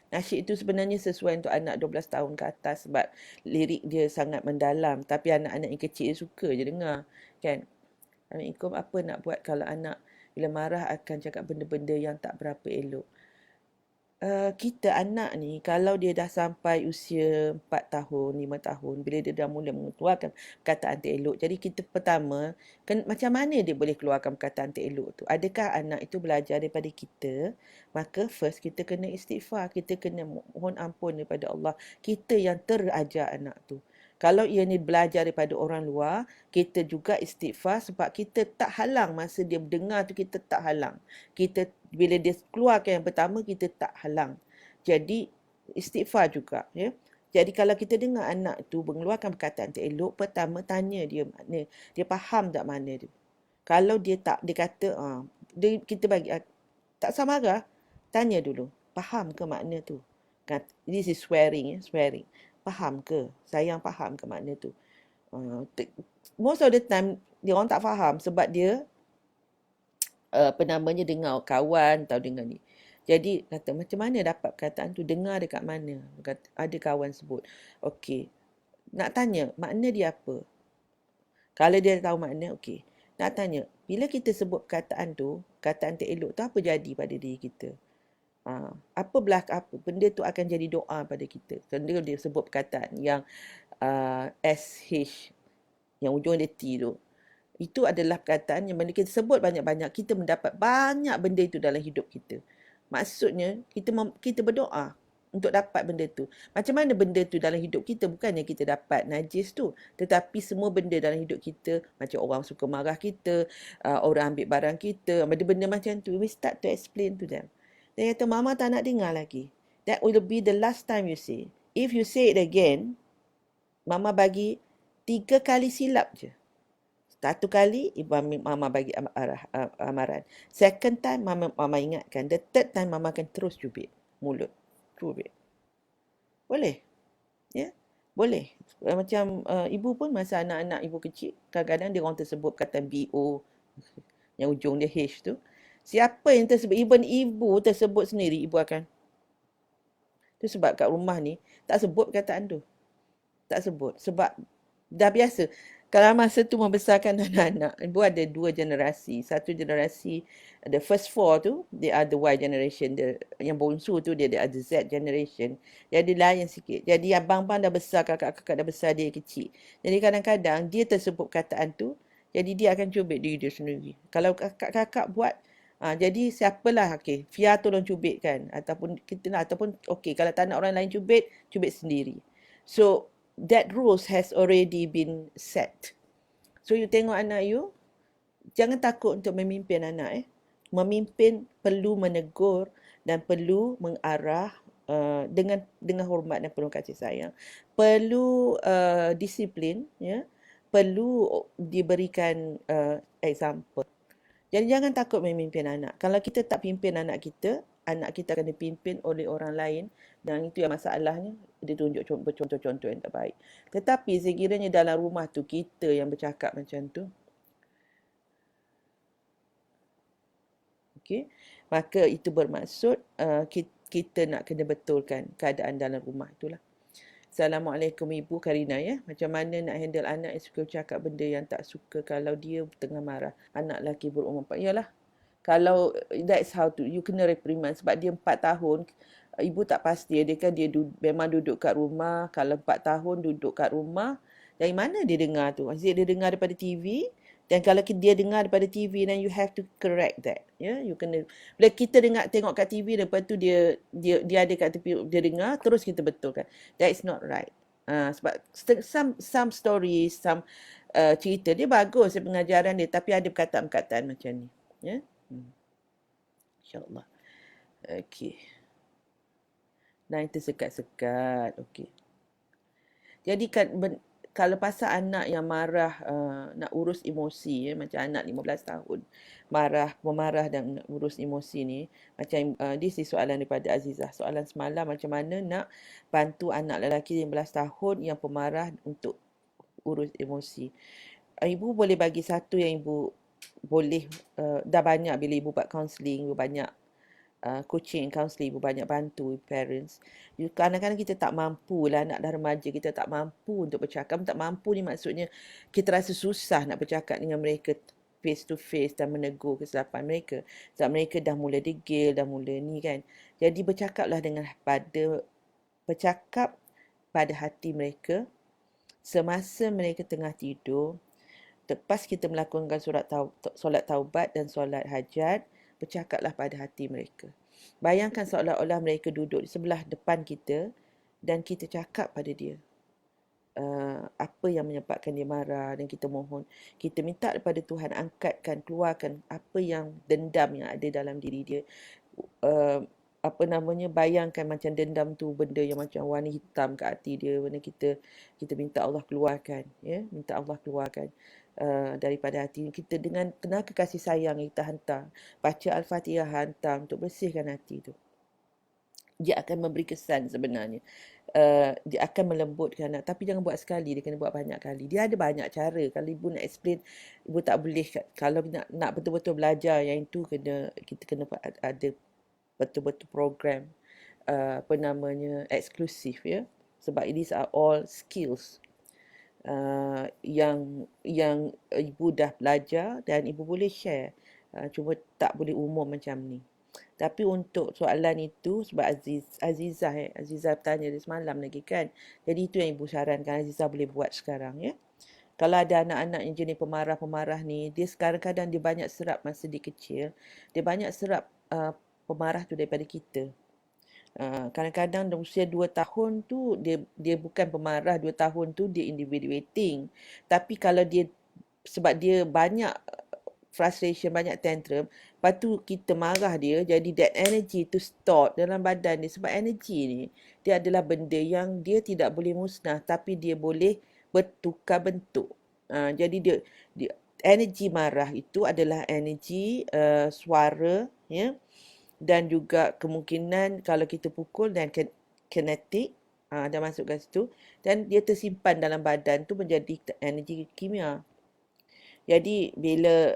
Nasyid itu sebenarnya sesuai untuk anak 12 tahun ke atas sebab lirik dia sangat mendalam. Tapi anak-anak yang kecil suka je dengar. Kan? Assalamualaikum, apa nak buat kalau anak bila marah akan cakap benda-benda yang tak berapa elok. Kita anak ni kalau dia dah sampai usia 4 tahun, 5 tahun, bila dia dah mula mengeluarkan perkataan tak elok. Jadi kita pertama, macam mana dia boleh keluarkan perkataan tak elok tu? Adakah anak itu belajar daripada kita? Maka first kita kena istighfar, kita kena mohon ampun daripada Allah. Kita yang terajar anak tu. Kalau ia ni belajar daripada orang luar, kita juga istighfar sebab kita tak halang masa dia dengar tu, kita tak halang. Kita bila dia keluarkan yang pertama, kita tak halang. Jadi istighfar juga, ya. Jadi kalau kita dengar anak tu mengeluarkan perkataan tak elok, pertama tanya dia makna, dia faham tak mana dia. Kalau dia tak, dia kata kita bagi tak samarah, tanya dulu, faham ke makna tu? This is swearing, swearing. Faham ke? Sayang faham ke makna tu? Most of the time dia orang tak faham sebab dia dengar kawan atau dengar ni. Jadi kata macam mana dapat perkataan tu, dengar dekat mana? Ada kawan sebut. Okey. Nak tanya makna dia apa? Kalau dia tahu makna, okey. Nak tanya, bila kita sebut perkataan tu, perkataan tak elok tu, apa jadi pada diri kita? Apa benda tu akan jadi doa pada kita. Kerana dia sebut perkataan yang SH, yang ujung dia T tu. Itu adalah perkataan yang bila kita sebut banyak-banyak, kita mendapat banyak benda itu dalam hidup kita. Maksudnya, kita berdoa untuk dapat benda tu. Macam mana benda tu dalam hidup kita? Bukannya kita dapat najis tu. Tetapi semua benda dalam hidup kita, macam orang suka marah kita, orang ambil barang kita, benda-benda macam tu, we start to explain to them. Dia kata, Mama tak nak dengar lagi. That will be the last time you say. If you say it again, Mama bagi 3 kali silap je. 1 kali, Mama bagi amaran. Second time, Mama ingatkan. The third time, Mama akan terus cubit mulut. Cubit. Boleh? Ya? Boleh. Macam ibu pun, masa anak-anak ibu kecil, kadang-kadang dia orang tersebut perkataan BO, yang ujung dia H tu. Siapa yang tersebut? Even ibu tersebut sendiri, ibu akan. Itu sebab kat rumah ni, tak sebut perkataan tu. Tak sebut. Sebab dah biasa. Kalau masa tu membesarkan anak-anak, ibu ada 2 generasi. Satu generasi, the first 4 tu, they are the Y generation. Yang bongsu tu, dia ada Z generation. Jadi lain sikit. Jadi abang-abang dah besar, kakak-kakak dah besar, dia kecil. Jadi kadang-kadang dia tersebut perkataan tu, Jadi dia akan cubit diri dia sendiri. Kalau kakak buat, jadi siapalah, okey, Fia tolong cubit kan, ataupun kita nak, ataupun okey, kalau tak nak orang lain cubit, cubit sendiri. So that rules has already been set. So you tengok anak you, jangan takut untuk memimpin anak. Memimpin perlu menegur dan perlu mengarah dengan hormat dan penuh kasih sayang. Perlu disiplin, ya. Perlu diberikan example. Jadi jangan takut memimpin anak. Kalau kita tak pimpin anak kita akan dipimpin oleh orang lain, dan itu yang masalahnya, dia tunjuk contoh-contoh yang tak baik. Tetapi sekiranya dalam rumah tu kita yang bercakap macam tu, okey, maka itu bermaksud kita nak kena betulkan keadaan dalam rumah itulah. Assalamualaikum Ibu Karina, ya. Macam mana nak handle anak yang suka cakap benda yang tak suka kalau dia tengah marah? Anak lelaki berumur 4. Yalah. Kalau that's how to, you kena reprimand sebab dia 4 tahun. Ibu tak pasti, dia kan memang duduk kat rumah. Kalau 4 tahun duduk kat rumah, dari mana dia dengar tu? Asyik dia dengar daripada TV. Dan kalau dia dengar daripada TV, then you have to correct that. Ya, you kena, bila kita tengok kat TV, lepas tu dia ada kat tepi, dia dengar, terus kita betulkan. That is not right. Sebab some stories, some cerita dia bagus, pengajaran dia, tapi ada perkataan-perkataan macam ni. Ya. InsyaAllah. Okey. Dan tersekat-sekat. Okey. Jadi kalau pasal anak yang marah, nak urus emosi, macam anak 15 tahun, pemarah dan nak urus emosi ni, macam this is soalan daripada Azizah. Soalan semalam, macam mana nak bantu anak lelaki 15 tahun yang pemarah untuk urus emosi. Ibu boleh bagi satu yang ibu boleh, dah banyak bila ibu buat counselling, ibu banyak coaching, counselling, ibu banyak bantu parents. Kadang-kadang kita tak mampu lah, anak dah remaja, kita tak mampu untuk bercakap. Tak mampu ni maksudnya kita rasa susah nak bercakap dengan mereka face to face dan menegur kesilapan mereka. Sebab mereka dah mula degil, dah mula ni kan. Jadi bercakap pada hati mereka semasa mereka tengah tidur. Lepas kita melakukan solat taubat dan solat hajat, bercakaplah pada hati mereka. Bayangkan seolah-olah mereka duduk di sebelah depan kita dan kita cakap pada dia apa yang menyebabkan dia marah, dan kita mohon, kita minta kepada Tuhan angkatkan, keluarkan apa yang dendam yang ada dalam diri dia. Bayangkan macam dendam tu benda yang macam warna hitam kat hati dia, benda kita minta Allah keluarkan, ya, minta Allah keluarkan daripada hati kita dengan tenaga kasih sayang yang kita hantar. Baca Al-Fatihah, hantar untuk bersihkan hati tu. Dia akan memberi kesan sebenarnya. Dia akan melembutkan anak. Tapi jangan buat sekali, dia kena buat banyak kali. Dia ada banyak cara. Kalau ibu nak explain, ibu tak boleh. Kalau nak betul-betul belajar yang itu, kita kena ada betul-betul program eksklusif, ya. Sebab these are all skills yang ibu dah belajar dan ibu boleh share. Cuma tak boleh umum macam ni. Tapi untuk soalan itu, sebab Azizah tanya dia semalam lagi kan. Jadi itu yang ibu sarankan Azizah boleh buat sekarang, ya. Kalau ada anak-anak yang jenis pemarah-pemarah ni, dia kadang-kadang dia banyak serap masa dia kecil. Dia banyak serap pemarah tu daripada kita. Kadang-kadang dalam usia 2 tahun tu dia bukan pemarah, 2 tahun tu dia individuating. Tapi kalau sebab dia banyak frustration, banyak tantrum, lepas tu kita marah dia, jadi that energy tu stored dalam badan dia. Sebab energy ni, dia adalah benda yang dia tidak boleh musnah, tapi dia boleh bertukar bentuk. Jadi dia energy marah itu adalah energy suara, ya. Dan juga kemungkinan kalau kita pukul dan kinetik, dah masuk ke situ, dan dia tersimpan dalam badan tu menjadi energi kimia. Jadi bila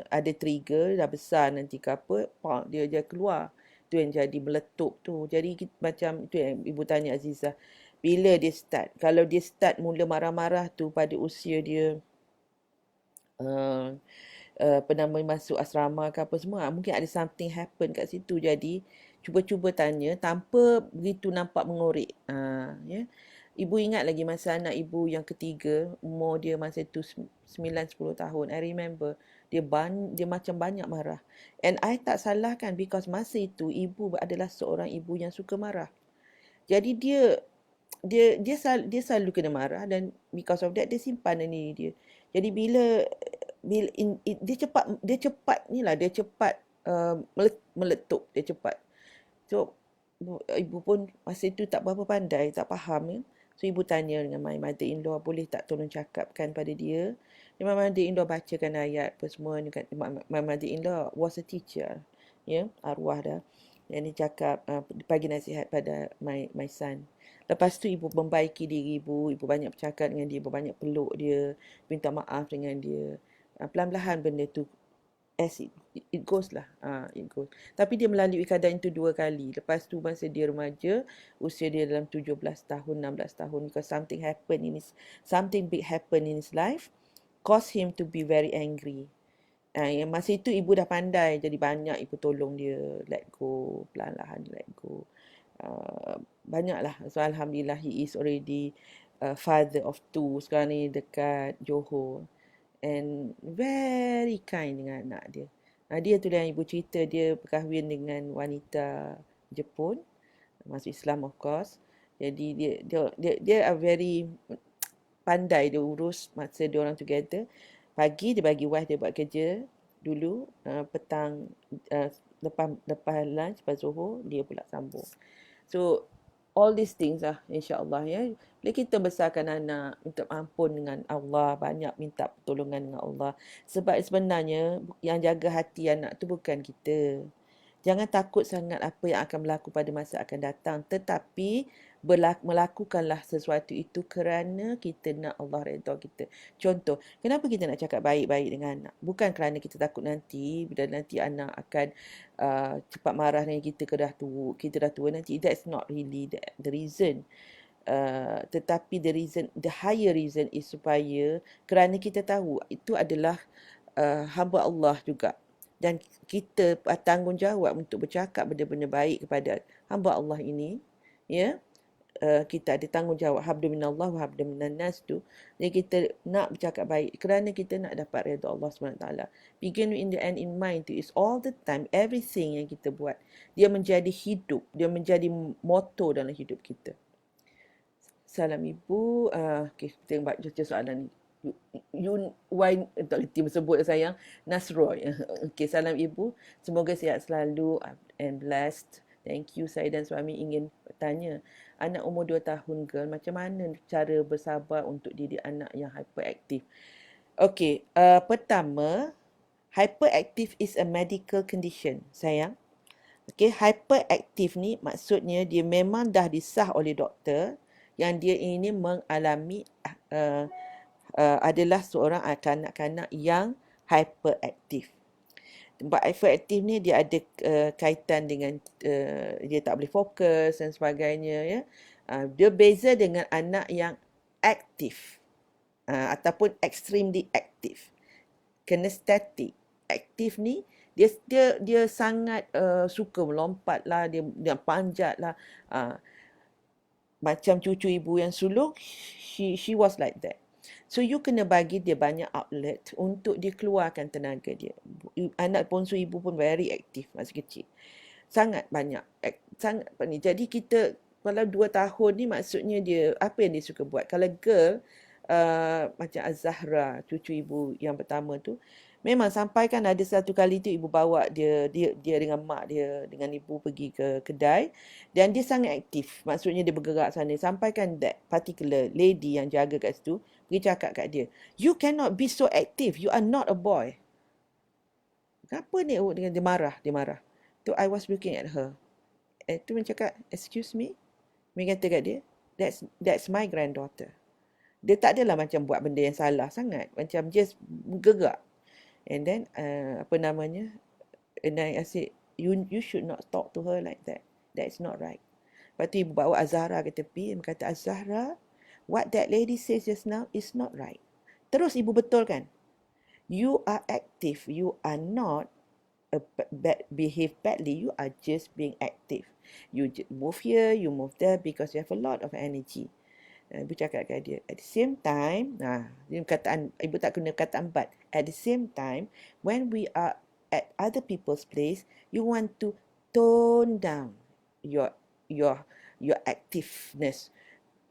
ada trigger dah besar nanti ke apa, dia keluar. Tu yang jadi meletup tu. Jadi macam itu yang ibu tanya Azizah. Bila dia start? Kalau dia start mula marah-marah tu pada usia dia masuk asrama ke apa semua, mungkin ada something happen kat situ. Jadi cuba tanya tanpa begitu nampak mengorek, ya. Ibu ingat lagi masa anak ibu yang ketiga, umur dia masa tu 9-10 tahun. I remember dia macam banyak marah. And I tak salahkan because masa itu ibu adalah seorang ibu yang suka marah. Jadi dia selalu kena marah dan because of that dia simpan dalam diri dia. Jadi dia cepat meletup, dia cepat. So ibu pun masa itu tak berapa pandai, tak faham ya. So ibu tanya dengan my mother-in-law, boleh tak tolong cakapkan pada dia. Dan my mother-in-law bacakan ayat apa semua. My mother-in-law was a teacher, ya, arwah dah. Dan dia cakap, bagi nasihat pada my son. Lepas tu ibu membaiki diri ibu banyak bercakap dengan dia, ibu banyak peluk dia, minta maaf dengan dia. Pelan-pelan benda tu as it goes lah. It goes. Tapi dia melalui keadaan itu 2 kali. Lepas tu masa dia remaja, usia dia dalam 17 tahun, 16 tahun, because something big happen in his life, caused him to be very angry. Yang masa itu ibu dah pandai, jadi banyak ibu tolong dia let go, perlahan-lahan let go. Banyaklah. So alhamdulillah he is already father of 2. Sekarang ni dekat Johor. And very kind dengan anak dia. Dia tu yang ibu cerita, dia berkahwin dengan wanita Jepun, masuk Islam of course. Jadi dia are very pandai dia urus masa dia orang together. Pagi dia bagi wife dia buat kerja dulu, petang lepas lunch, lepas Zuhur dia pula sambung. So all these things lah, insya-Allah ya. Bila kita besarkan anak, minta ampun dengan Allah, banyak minta pertolongan dengan Allah. Sebab sebenarnya yang jaga hati anak tu bukan kita. Jangan takut sangat apa yang akan berlaku pada masa akan datang, tetapi melakukanlah sesuatu itu kerana kita nak Allah redha kita. Contoh, kenapa kita nak cakap baik-baik dengan anak? Bukan kerana kita takut nanti bila nanti anak akan cepat marah dengan kita kita dah tua nanti. That's not really the reason. Tetapi the higher reason is supaya kerana kita tahu itu adalah hamba Allah juga. Dan kita tanggungjawab untuk bercakap benda-benda baik kepada hamba Allah ini, ya. Kita ada tanggungjawab, habdu minallah wa habdu minan nas tu. Jadi kita nak bercakap baik kerana kita nak dapat redha Allah SWT. Begin in the end in mind tu is all the time, everything yang kita buat, dia menjadi hidup, dia menjadi moto dalam hidup kita. Salam ibu. Okay, kita baca soalan ni. Tak reti sebut sayang. Nasroy. Okay, salam ibu. Semoga sihat selalu and blessed. Thank you. Saya dan suami ingin bertanya, anak umur 2 tahun girl, macam mana cara bersabar untuk didik anak yang hyperaktif? Okay, pertama, hyperaktif is a medical condition, sayang. Okay, hyperaktif ni maksudnya dia memang dah disah oleh doktor yang dia ini mengalami adalah seorang kanak-kanak yang hyperaktif. Sebab hyperaktif ni dia ada kaitan dengan dia tak boleh fokus dan sebagainya, ya. Dia beza dengan anak yang aktif ataupun extremely aktif. Kinesthetic. Aktif ni dia sangat suka melompat lah, dia panjat lah. Macam cucu ibu yang sulung, she was like that. So you kena bagi dia banyak outlet untuk dia keluarkan tenaga dia. Anak bongsu ibu pun very aktif masa kecil. Sangat banyak. Sangat ni. Jadi kita kalau 2 tahun ni maksudnya dia apa yang dia suka buat. Kalau girl macam Az-Zahra, cucu ibu yang pertama tu, memang sampai kan ada satu kali tu ibu bawa dia dengan mak dia, dengan ibu pergi ke kedai dan dia sangat aktif. Maksudnya dia bergerak sana. Sampai kan that particular lady yang jaga kat situ pergi cakap kat dia, you cannot be so active. You are not a boy. Kenapa ni? Dia marah. Tu I was looking at her. Tu mencakap, excuse me? Mereka kata kat dia, that's my granddaughter. Dia tak adalah macam buat benda yang salah sangat. Macam just gerak. And then, and I said, you should not talk to her like that. That's not right. Lepas tu ibu bawa Az-Zahra ke tepi. Dia kata, Az-Zahra, what that lady says just now is not right. Terus ibu betulkan. You are active. You are not behave badly. You are just being active. You move here, you move there because you have a lot of energy. Ibu cakap kat dia, at the same time, ibu tak guna kataan but, at the same time, when we are at other people's place, you want to tone down your your your activeness.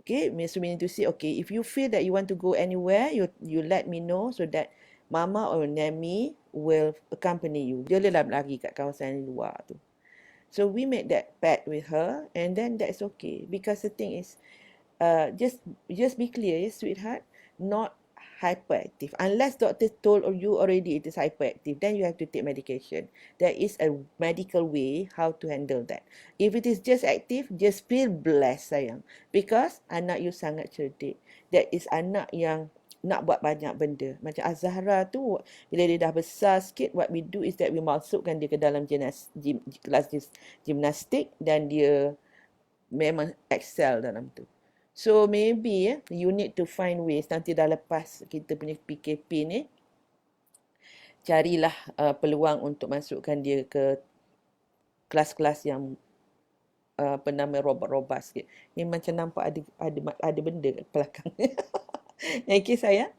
Okay, so meaning to say, okay, if you feel that you want to go anywhere, you let me know so that Mama or Nami will accompany you. Dia lah lari kat kawasan luar tu. So we made that pact with her, and then that's okay because the thing is, just be clear, yes, sweetheart, not hyperactive. Unless doctor told you already it is hyperactive, then you have to take medication. There is a medical way how to handle that. If it is just active, just feel blessed, sayang. Because anak you sangat cerdik. That is anak yang nak buat banyak benda. Macam Azahra tu, bila dia dah besar sikit, what we do is that we masukkan dia ke dalam kelas gimnastik dan dia memang excel dalam tu. So maybe you need to find ways nanti dah lepas kita punya PKP ni, carilah peluang untuk masukkan dia ke kelas-kelas yang nama robot-robot sikit. Ni macam nampak ada benda kat belakang. Okay sayang.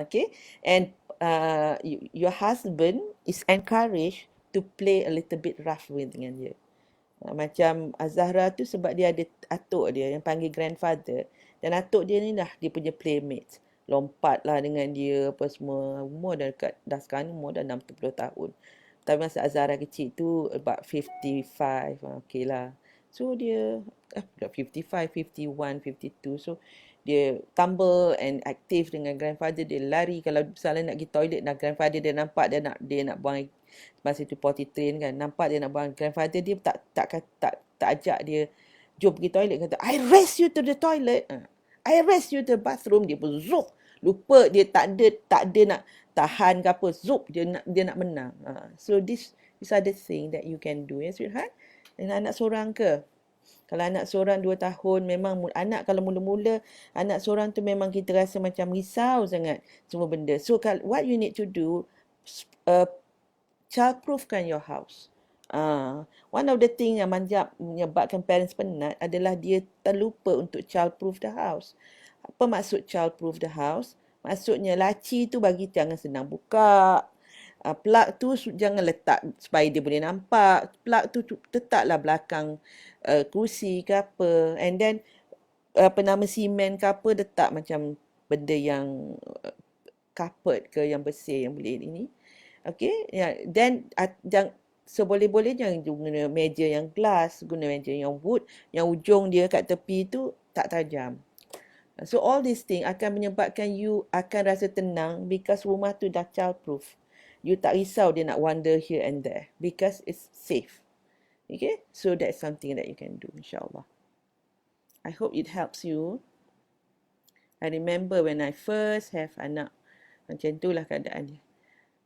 Okay. And your husband is encouraged to play a little bit rough with dengan dia. Macam Azahra tu sebab dia ada atuk dia yang panggil grandfather. Dan atuk dia ni dah dia punya playmate. Lompat lah dengan dia apa semua. Umur dah sekarang umur dah 60 tahun. Tapi masa Azahra kecil tu about 55. Okay lah. So dia 55, 51, 52. So dia tumble and aktif dengan grandfather. Dia lari kalau misalnya nak pergi toilet, grandfather dia nampak dia nak buang masa tu potty train kan, nampak dia nak buang, grandfather dia tak ajak dia jom pergi toilet, kata I race you to the toilet, I race you to the bathroom, dia pun zup, lupa dia tak ada nak tahan ke apa, zup dia nak menang. So these are the thing that you can do, ya sweetheart. Dan anak seorang ke? Kalau anak seorang 2 tahun, memang anak kalau mula-mula anak seorang tu memang kita rasa macam risau sangat semua benda. So what you need to do, childproofkan your house. One of the thing yang menyebabkan parents penat adalah dia terlupa untuk childproof the house. Apa maksud childproof the house? Maksudnya laci tu bagi jangan senang buka. Plug tu jangan letak supaya dia boleh nampak. Plug tu letaklah belakang kerusi ke apa. And then simen ke apa letak macam benda yang carpet ke yang bersih yang boleh ini. Okay, then seboleh-bolehnya guna meja yang glass, guna meja yang wood, yang ujung dia kat tepi tu tak tajam. So all these things akan menyebabkan you akan rasa tenang because rumah tu dah childproof. You tak risau dia nak wander here and there because it's safe. Okay, so that's something that you can do, insyaAllah. I hope it helps you. I remember when I first have anak, macam itulah keadaan dia.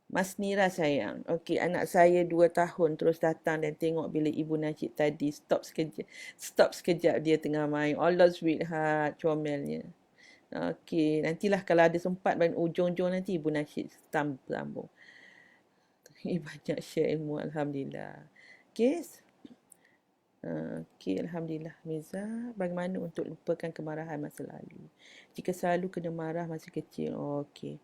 Mas Nira sayang, okey, anak saya 2 tahun terus datang dan tengok bila Ibu Najib tadi. Stop sekejap dia tengah main. Allah sweetheart, comelnya. Okey, nantilah kalau ada sempat ujung-ujung nanti Ibu Najib sambung. Banyak share ilmu, Alhamdulillah. Okey. Okey, Alhamdulillah. Miza, bagaimana untuk lupakan kemarahan masa lalu? Jika selalu kena marah masa kecil. Okey.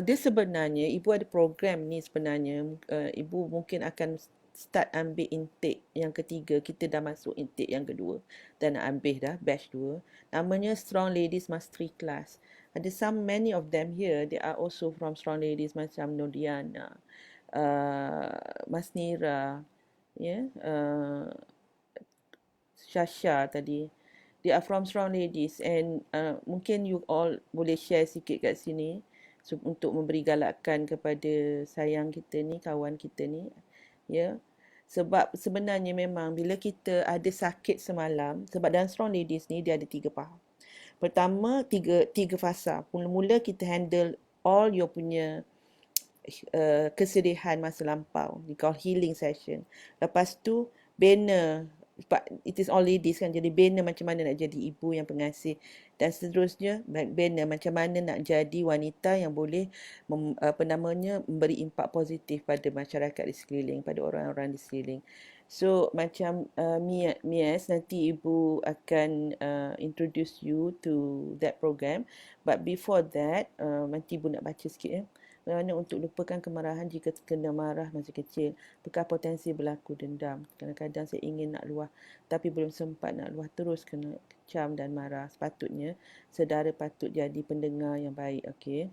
Dia sebenarnya, ibu ada program ni sebenarnya. Ibu mungkin akan start ambil intake yang ketiga. Kita dah masuk intake yang kedua. Dan nak ambil dah batch 2. Namanya Strong Ladies Mastery Class. Ada many of them here. They are also from Strong Ladies macam Nodiana, Mas Nira, Shasha tadi. They are from Strong Ladies and mungkin you all boleh share sikit kat sini. So, untuk memberi galakan kepada sayang kita ni, kawan kita ni, ya. Sebab sebenarnya memang bila kita ada sakit semalam, sebab dalam Strong Ladies ni dia ada 3 faham. Pertama, tiga fasa. Mula-mula kita handle all your punya kesedihan masa lampau. We call healing session. Lepas tu, bina. It is all ladies kan, jadi bina macam mana nak jadi ibu yang pengasih, dan seterusnya bina macam mana nak jadi wanita yang boleh memberi impak positif pada masyarakat di sekeliling, pada orang-orang di sekeliling. So macam Mies, nanti ibu akan introduce you to that program. But before that, nanti ibu nak baca sikit ya. Bagaimana untuk lupakan kemarahan jika kena marah masa kecil. Apakah potensi berlaku dendam? Kadang-kadang saya ingin nak luah tapi belum sempat nak luah, terus kena kecam dan marah. Sepatutnya saudara patut jadi pendengar yang baik. Okey.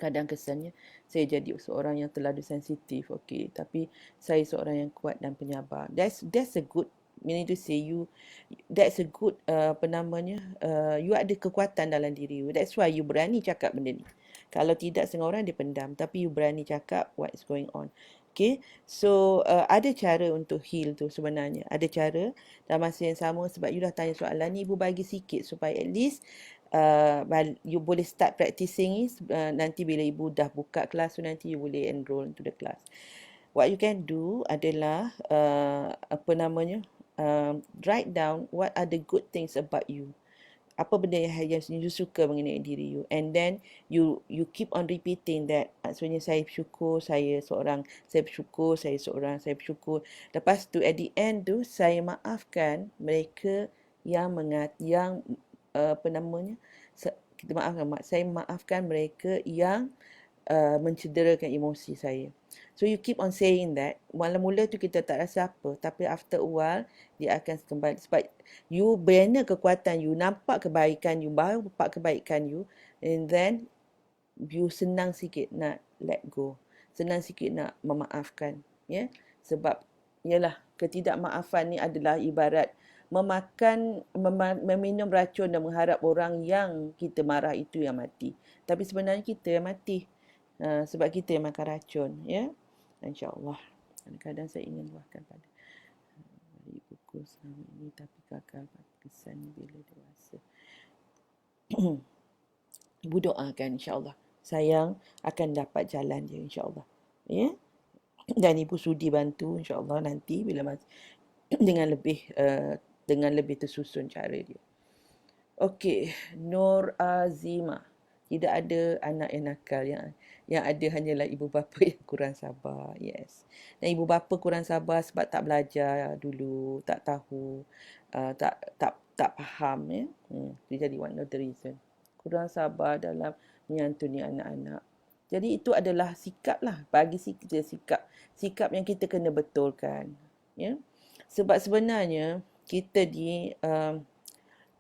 Kadang kesannya saya jadi seorang yang terlalu sensitif, okey, tapi saya seorang yang kuat dan penyabar. That's a good, meaning to say you, that's a good apa namanya, you ada kekuatan dalam diri you. That's why you berani cakap benda ni. Kalau tidak, setengah orang dia pendam, tapi you berani cakap what is going on. Okay, so ada cara untuk heal tu sebenarnya. Ada cara dalam masa yang sama. Sebab you dah tanya soalan ni, ibu bagi sikit supaya at least you boleh start practicing nanti bila ibu dah buka kelas tu, nanti you boleh enroll into the class. What you can do adalah apa namanya, write down what are the good things about you. Apa benda yang you suka mengenai diri you, and then you keep on repeating that. Maksudnya saya bersyukur saya seorang, saya bersyukur saya seorang, saya bersyukur. Lepas tu at the end tu, saya maafkan mereka yang apa namanya, kita maafkan, saya maafkan mereka yang mencederakan emosi saya. So you keep on saying that. Mula-mula tu kita tak rasa apa, tapi after a while dia akan kembali. Sebab you bina kekuatan you, nampak kebaikan you, baru nampak kebaikan you, and then you senang sikit nak let go, senang sikit nak memaafkan, ya. Sebab ialah ketidakmaafan ni adalah ibarat meminum racun dan mengharap orang yang kita marah itu yang mati. Tapi sebenarnya kita yang mati. Sebab kita yang makan racun, ya. InsyaAllah. Kadang-kadang saya ingin luahkan pada ibuku selama ini, tapi gagal kesan bila dewasa. Ibu doakan insyaAllah sayang akan dapat jalan dia insyaAllah, ya. Dan ibu sudi bantu insyaAllah nanti bila dengan lebih tersusun cara dia. Okey, Nur Azima. Tidak ada anak yang nakal, yang ada hanyalah ibu bapa yang kurang sabar. Yes. Dan ibu bapa kurang sabar sebab tak belajar dulu, tak tahu, tak faham, ya. Dia jadi one of the reason. Kurang sabar dalam menyantuni anak-anak. Jadi itu adalah sikap lah, bagi kita sikap yang kita kena betulkan, ya. Sebab sebenarnya kita di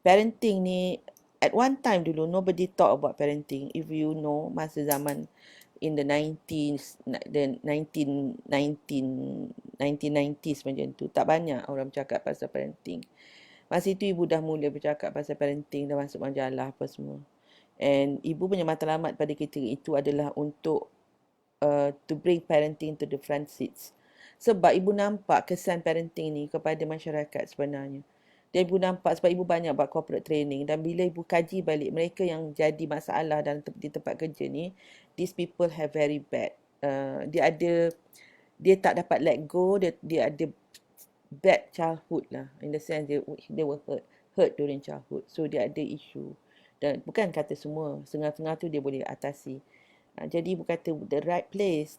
parenting ni, at one time dulu nobody talk about parenting. If you know, masa zaman in the 1990s macam tu, tak banyak orang bercakap pasal parenting. Masa itu ibu dah mula bercakap pasal parenting, dah masuk majalah apa semua. And ibu punya matlamat pada kita itu adalah untuk to bring parenting to the front seats. Sebab ibu nampak kesan parenting ni kepada masyarakat sebenarnya. Dan ibu nampak sebab ibu banyak buat corporate training, dan bila ibu kaji balik mereka yang jadi masalah di tempat kerja ni, these people have very bad. Dia tak dapat let go, dia ada bad childhood lah, in the sense they were hurt during childhood. So dia ada issue. Dan bukan kata semua, setengah-setengah tu dia boleh atasi. Jadi ibu kata the right place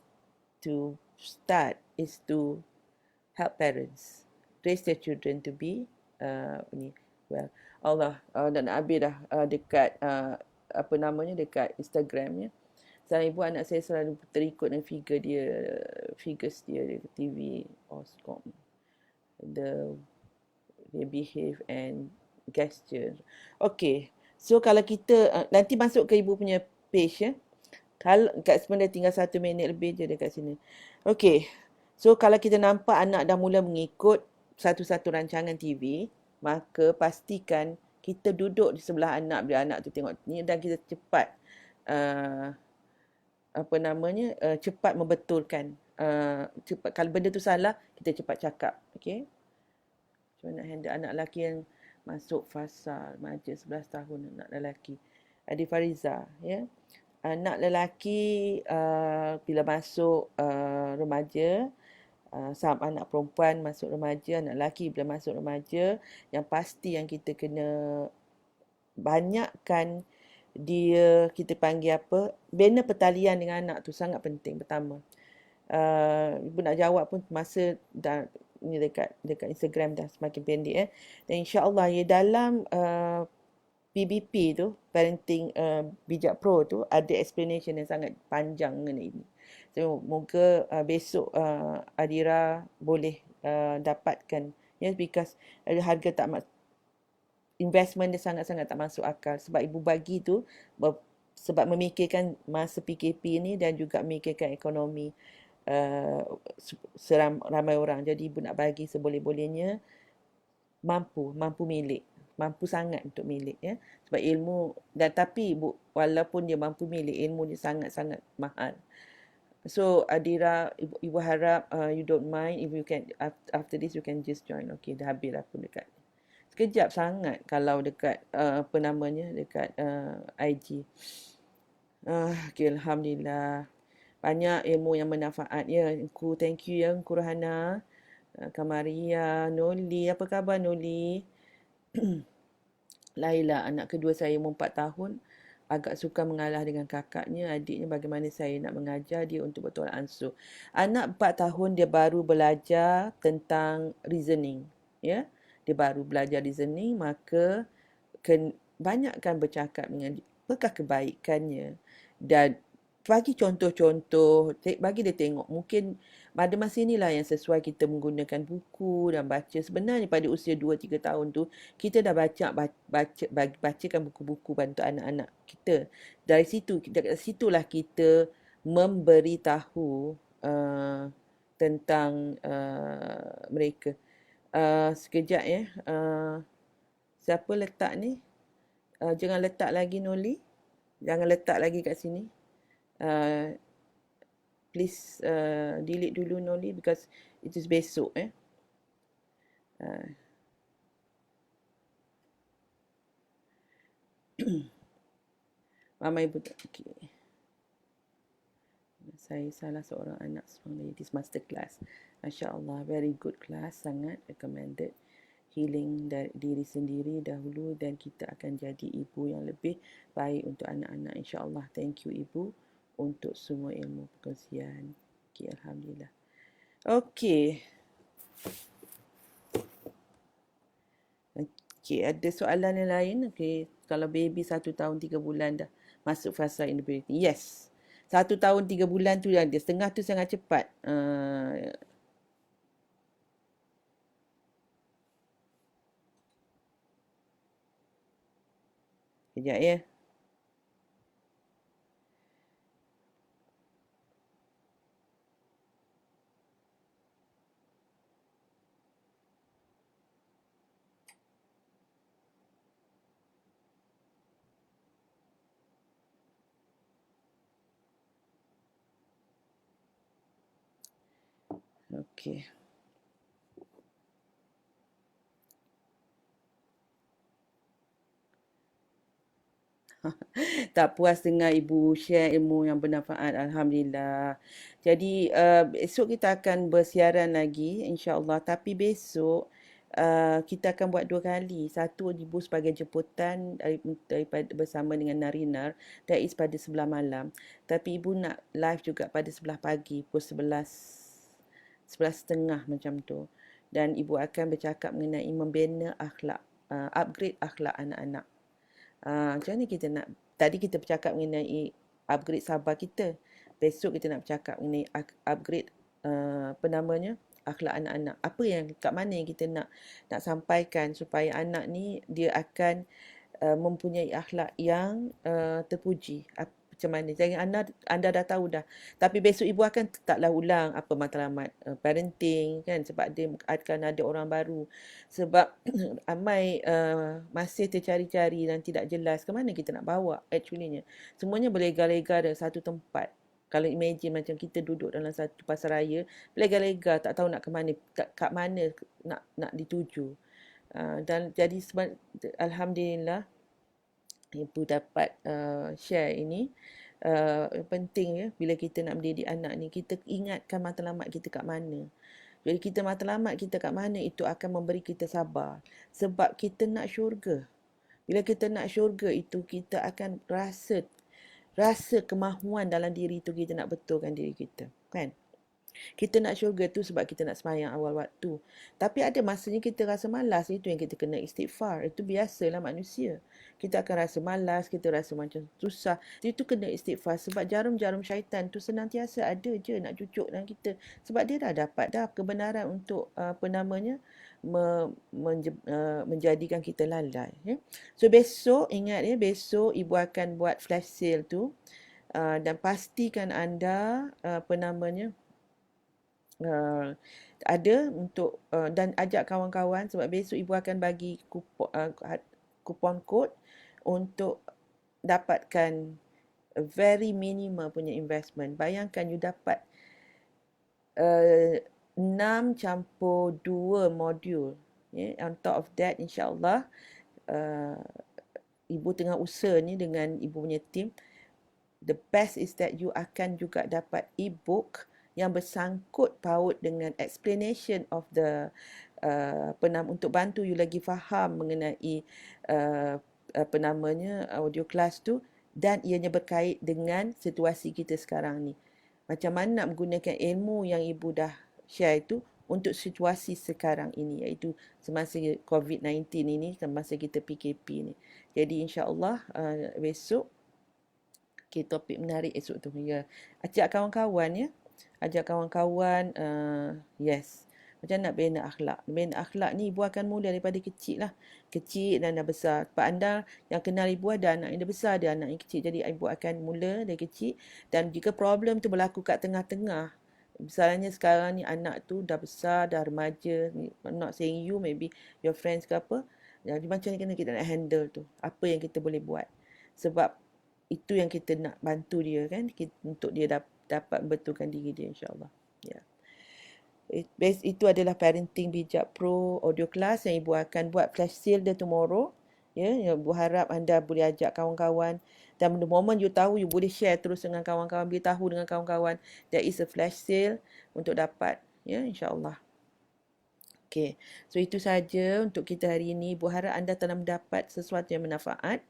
to start is to help parents raise their children to be well. Allah dan Abi dah dekat apa namanya, dekat Instagram, ya. Sekarang ibu anak saya selalu terikut dengan figures dia di TV Oscom. They behave and gesture. Okay. So kalau kita nanti masuk ke ibu punya page, ya. Kalau kat sebenarnya tinggal 1 minit lebih je dekat sini. Okay. So kalau kita nampak anak dah mula mengikut satu-satu rancangan TV, maka pastikan kita duduk di sebelah anak bila anak tu tengok ni, dan kita cepat cepat membetulkan. Cepat, kalau benda tu salah, kita cepat cakap. Okay. Macam nak handle anak lelaki yang masuk fasa remaja 11 tahun, anak lelaki. Adi Fariza, ya. Anak lelaki bila masuk remaja, sama anak perempuan masuk remaja, anak lelaki bila masuk remaja, yang pasti yang kita kena banyakkan dia, kita panggil apa, bina pertalian dengan anak tu sangat penting. Pertama, ibu nak jawab pun masa dah ni dekat Instagram dah semakin pendek dan insya-Allah ya dalam PBP tu, Parenting Bijak Pro tu, ada explanation yang sangat panjang mengenai ini. So, moga besok Adira boleh dapatkan, yes, because harga tak investment dia sangat-sangat tak masuk akal sebab ibu bagi tu sebab memikirkan masa PKP ni dan juga memikirkan ekonomi ramai orang. Jadi ibu nak bagi seboleh-bolehnya, mampu milik, mampu sangat untuk milik, ya. Sebab ilmu, dan tapi ibu walaupun dia mampu milik, ilmu dia sangat-sangat mahal. So Adira, ibu harap you don't mind if you can after this you can just join. Okay, dah habis lah pun dekat. Sekejap sangat kalau dekat apa namanya, dekat IG. Okay, alhamdulillah. Banyak ilmu yang bermanfaat ya. Thank you ya Kurhana, Kamaria, Noli. Apa khabar Noli? Laila, anak kedua saya umur 4 tahun. Agak suka mengalah dengan kakaknya, adiknya. Bagaimana saya nak mengajar dia untuk bertolak ansur? Anak 4 tahun dia baru belajar tentang reasoning. Ya, dia baru belajar reasoning, maka banyakkan bercakap dengan dia. Apakah kebaikannya? Dan bagi contoh-contoh, bagi dia tengok. Mungkin pada masa inilah yang sesuai kita menggunakan buku dan baca. Sebenarnya pada usia 2-3 tahun tu, kita dah bacakan buku-buku bantu anak-anak kita. Dari situlah kita memberitahu tentang mereka. Sekejap ya. Siapa letak ni? Jangan letak lagi Noli. Jangan letak lagi kat sini. Please delete dulu Noli because it is besok Mama ibu okay. Saya salah seorang anak Strong Ladies Masterclass. Masya Allah, very good class, sangat recommended. Healing dari diri sendiri dahulu dan kita akan jadi ibu yang lebih baik untuk anak-anak, insya-Allah. Thank you ibu untuk semua ilmu perkongsian. Okay, alhamdulillah. Okay. Okay, ada soalan yang lain? Okay, kalau baby 1 tahun 3 bulan dah masuk fasa inability. Yes. 1 tahun 3 bulan tu yang dia setengah tu sangat cepat. Sekejap ya. Okey. Tak puas dengar ibu share ilmu yang bermanfaat. Alhamdulillah. Jadi esok kita akan bersiaran lagi insya-Allah, tapi besok kita akan buat 2 kali. Satu ibu sebagai jemputan daripada bersama dengan Narinar, that is pada sebelah malam. Tapi ibu nak live juga pada sebelah pagi pukul 11.30 macam tu. Dan ibu akan bercakap mengenai membina akhlak, upgrade akhlak anak-anak. Macam mana kita nak, tadi kita bercakap mengenai upgrade sabar kita. Besok kita nak bercakap mengenai upgrade apa namanya, akhlak anak-anak. Apa yang, kat mana yang kita nak sampaikan supaya anak ni dia akan mempunyai akhlak yang terpuji. Macam mana? Jadi anda dah tahu dah. Tapi besok ibu akan taklah ulang apa matlamat parenting kan, sebab dia akan ada orang baru. Sebab ramai masih tercari-cari dan tidak jelas ke mana kita nak bawa actuallynya. Semuanya berlega-lega dalam satu tempat. Kalau imagine macam kita duduk dalam satu pasar raya, berlega-lega tak tahu nak ke mana, kat mana nak dituju. Dan jadi alhamdulillah ibu dapat share ini. Penting ya, bila kita nak mendidik anak ni, kita ingatkan matlamat kita kat mana. Jadi kita matlamat kita kat mana, itu akan memberi kita sabar. Sebab kita nak syurga. Bila kita nak syurga itu, kita akan rasa kemahuan dalam diri itu, kita nak betulkan diri kita, kan? Kita nak syurga tu sebab kita nak sembahyang awal waktu. Tapi ada masanya kita rasa malas, itu yang kita kena istighfar. Itu biasalah manusia. Kita akan rasa malas, kita rasa macam susah. Itu kena istighfar sebab jarum-jarum syaitan tu senantiasa ada je nak cucuk dalam kita. Sebab dia dah dapat dah kebenaran untuk menjadikan kita lalai. Ya. So besok, ingat ya, besok ibu akan buat flash sale tu. Dan pastikan anda ada untuk dan ajak kawan-kawan sebab besok ibu akan bagi kupon kod untuk dapatkan very minimal punya investment. Bayangkan you dapat 6 campur 2 modul. On top of that, insyaAllah, ibu tengah usaha ni dengan ibu punya team. The best is that you akan juga dapat e-book yang bersangkut paut dengan explanation of the untuk bantu you lagi faham mengenai audio class tu, dan ianya berkait dengan situasi kita sekarang ni. Macam mana nak menggunakan ilmu yang ibu dah share itu untuk situasi sekarang ini, iaitu semasa COVID-19 ini, semasa kita PKP ni. Jadi insya-Allah besok topik menarik esok tu. Ya. Ajak kawan-kawan ya. Ajak kawan-kawan yes. Macam nak bina akhlak. Bina akhlak ni ibu akan mula daripada kecil lah. Kecil dan dah besar. Sebab anda yang kenal ibu ada anak yang dah besar, ada anak yang kecil. Jadi ibu akan mula dari kecil. Dan jika problem tu berlaku kat tengah-tengah, misalnya sekarang ni anak tu dah besar, dah remaja, not saying you, maybe your friends ke apa. Jadi macam ni kena kita nak handle tu. Apa yang kita boleh buat. Sebab itu yang kita nak bantu dia kan, untuk dia dapat membetulkan diri dia insyaAllah. Ya. Itu adalah Parenting Bijak Pro audio class yang ibu akan buat flash sale dia tomorrow. Ya, ibu harap anda boleh ajak kawan-kawan, dan the moment you tahu, you boleh share terus dengan kawan-kawan, beritahu dengan kawan-kawan there is a flash sale untuk dapat, ya, insyaAllah. Okay, so itu saja untuk kita hari ini. Ibu harap anda telah mendapat sesuatu yang bermanfaat.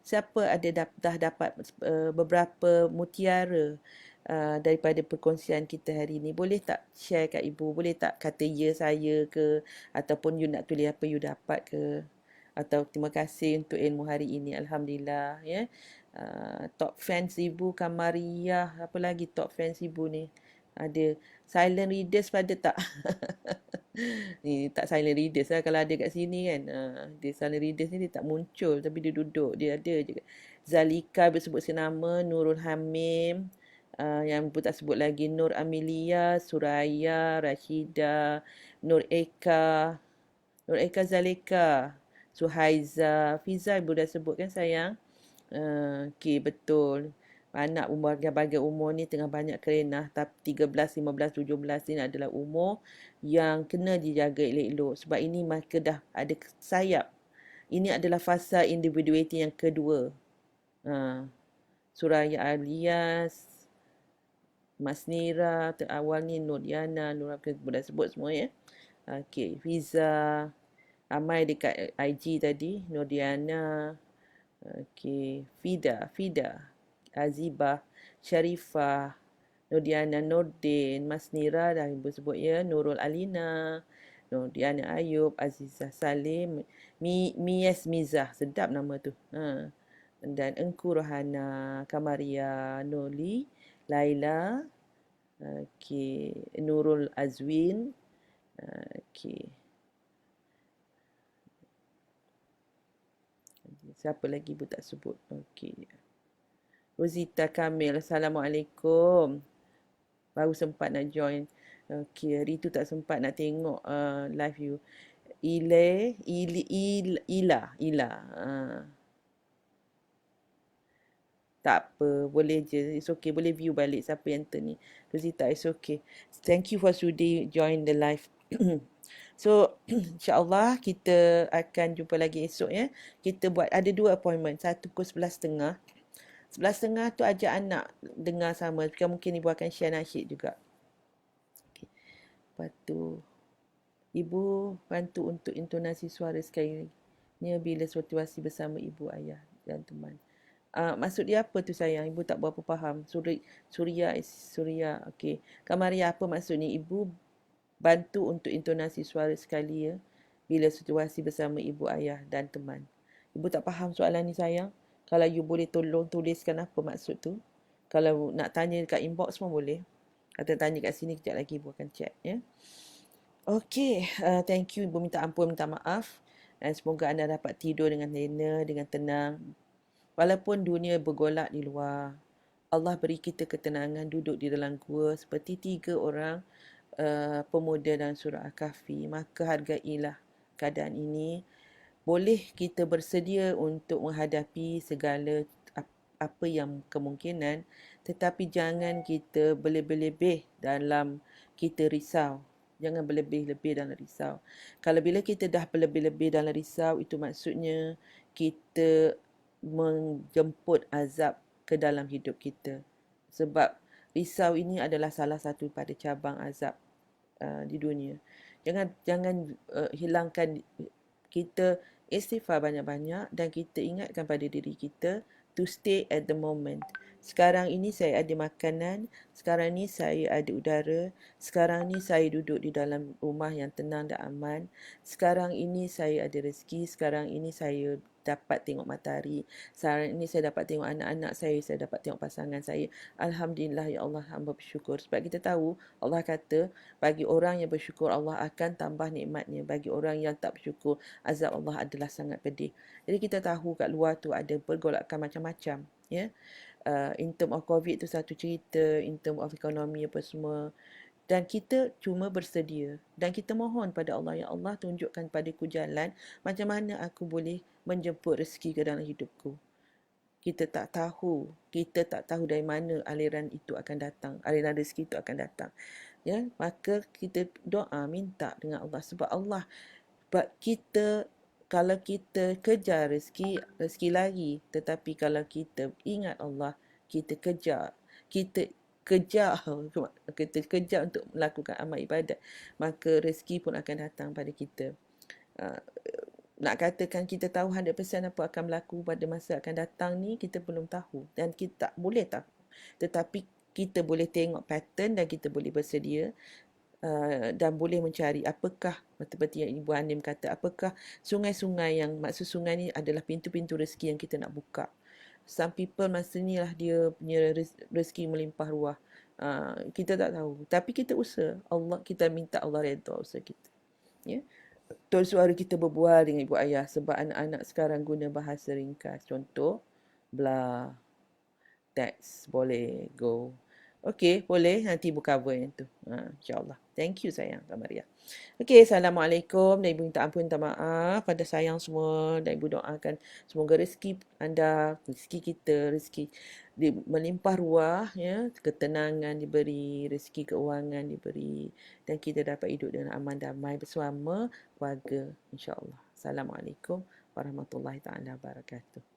Siapa ada dah dapat beberapa mutiara daripada perkongsian kita hari ini, boleh tak share kat ibu? Boleh tak kata ya saya ke, ataupun you nak tulis apa you dapat ke, atau terima kasih untuk ilmu hari ini, alhamdulillah ya. Top fans ibu Kamaria, apa lagi top fans ibu ni? Ada silent readers pada tak? Ni tak silent readers lah kalau ada kat sini kan. Dia silent readers ni dia tak muncul, tapi dia duduk, dia ada je. Zalika bersebut senama, Nurul Hamim, yang pun tak sebut lagi, Nur Amelia, Suraya, Rashida, Nur Eka Zalika, Suhaiza, Fiza ibu dah sebut kan sayang. Okey, betul. Anak bahagian umur ni tengah banyak kerenah, tapi 13, 15, 17 ni adalah umur yang kena dijaga elok-elok. Sebab ini mereka dah ada sayap. Ini adalah fasa individuality yang kedua. Suraya Alias, Mas Nira, awal ni Nur Diana, Nur apa dah sebut semua ya. Okey, Fiza, ramai dekat IG tadi, Nur Diana. Okey, Fida, Azibah, Sharifah, Nurdiana Nordin, Mas Nira dah ibu sebut ya, Nurul Alina, Nurdiana Ayub, Azizah Salim, Mies Mizah, sedap nama tu. Dan Engku Rohana, Kamaria, Noli, Laila, Nurul Azwin, siapa lagi ibu tak sebut? Rosita Kamil, Assalamualaikum. Baru sempat nak join. Hari tu tak sempat nak tengok live you. Ila. Tak apa, boleh je. It's okay, boleh view balik siapa yang ni. Rosita, it's okay. Thank you for sudi join the live. So, insyaAllah kita akan jumpa lagi esok ya. Kita buat ada 2 appointment. Satu pukul 11.30. 11.30 tu ajak anak dengar sama. Mungkin ibu akan share nasyid juga. Okay. Lepas tu, ibu bantu untuk intonasi suara sekali ni bila situasi bersama ibu, ayah dan teman. Maksud dia apa tu sayang? Ibu tak berapa faham. Suria. Okey. Kak Maria, apa maksud ni? Ibu bantu untuk intonasi suara sekali ya. Bila situasi bersama ibu, ayah dan teman. Ibu tak faham soalan ni sayang. Kalau you boleh tolong tuliskan apa maksud tu. Kalau nak tanya dekat inbox pun boleh. Atau tanya kat sini, kejap lagi ibu akan check ya. Okey, thank you. Ibu minta ampun, minta maaf. Dan semoga anda dapat tidur dengan lena, dengan tenang. Walaupun dunia bergolak di luar, Allah beri kita ketenangan duduk di dalam gua seperti 3 orang pemuda dalam surah Al-Kahfi. Maka hargailah keadaan ini. Boleh kita bersedia untuk menghadapi segala apa yang kemungkinan, tetapi jangan kita berlebih-lebih dalam kita risau. Jangan berlebih-lebih dalam risau. Kalau bila kita dah berlebih-lebih dalam risau, itu maksudnya kita menjemput azab ke dalam hidup kita. Sebab risau ini adalah salah satu pada cabang azab di dunia. Jangan hilangkan. Kita istighfar banyak-banyak dan kita ingatkan pada diri kita to stay at the moment. Sekarang ini saya ada makanan, sekarang ni saya ada udara, sekarang ni saya duduk di dalam rumah yang tenang dan aman, sekarang ini saya ada rezeki, sekarang ini saya dapat tengok matahari, sekarang ini saya dapat tengok anak-anak saya dapat tengok pasangan saya. Alhamdulillah ya Allah, hamba bersyukur. Sebab kita tahu Allah kata bagi orang yang bersyukur Allah akan tambah nikmatnya, bagi orang yang tak bersyukur azab Allah adalah sangat pedih. Jadi kita tahu kat luar tu ada pergolakan macam-macam ya. In term of COVID tu satu cerita, in term of ekonomi apa semua. Dan kita cuma bersedia dan kita mohon pada Allah, ya Allah tunjukkan padaku jalan macam mana aku boleh menjemput rezeki ke dalam hidupku. Kita tak tahu dari mana aliran itu akan datang, aliran rezeki itu akan datang. Ya, maka kita doa minta dengan Allah, sebab Allah kita, kalau kita kejar rezeki lagi, tetapi kalau kita ingat Allah, kita kejar untuk melakukan amal ibadat, maka rezeki pun akan datang pada kita. Nak katakan kita tahu 100% apa akan berlaku pada masa akan datang ni, kita belum tahu dan kita tak boleh tahu. Tetapi kita boleh tengok pattern dan kita boleh bersedia dan boleh mencari apakah, seperti yang Ibu Hanim kata, apakah sungai-sungai yang, maksud sungai ni adalah pintu-pintu rezeki yang kita nak buka. Some people masa ni lah dia punya rezeki melimpah ruah. Kita tak tahu. Tapi kita usaha. Kita minta Allah redha usaha kita. Ya. Tol suara kita berbual dengan ibu ayah, sebab anak-anak sekarang guna bahasa ringkas. Contoh, blah, text, boleh, go. Okey, boleh. Nanti ibu cover yang tu. InsyaAllah. Thank you sayang, Kak Maria. Okey, Assalamualaikum. Dan ibu minta ampun, minta maaf pada sayang semua. Dan ibu doakan semoga rezeki anda, rezeki kita, rezeki melimpah ruah, ya, ketenangan diberi, rezeki keuangan diberi, dan kita dapat hidup dengan aman damai bersama keluarga, insyaAllah. Assalamualaikum warahmatullahi taala wabarakatuh.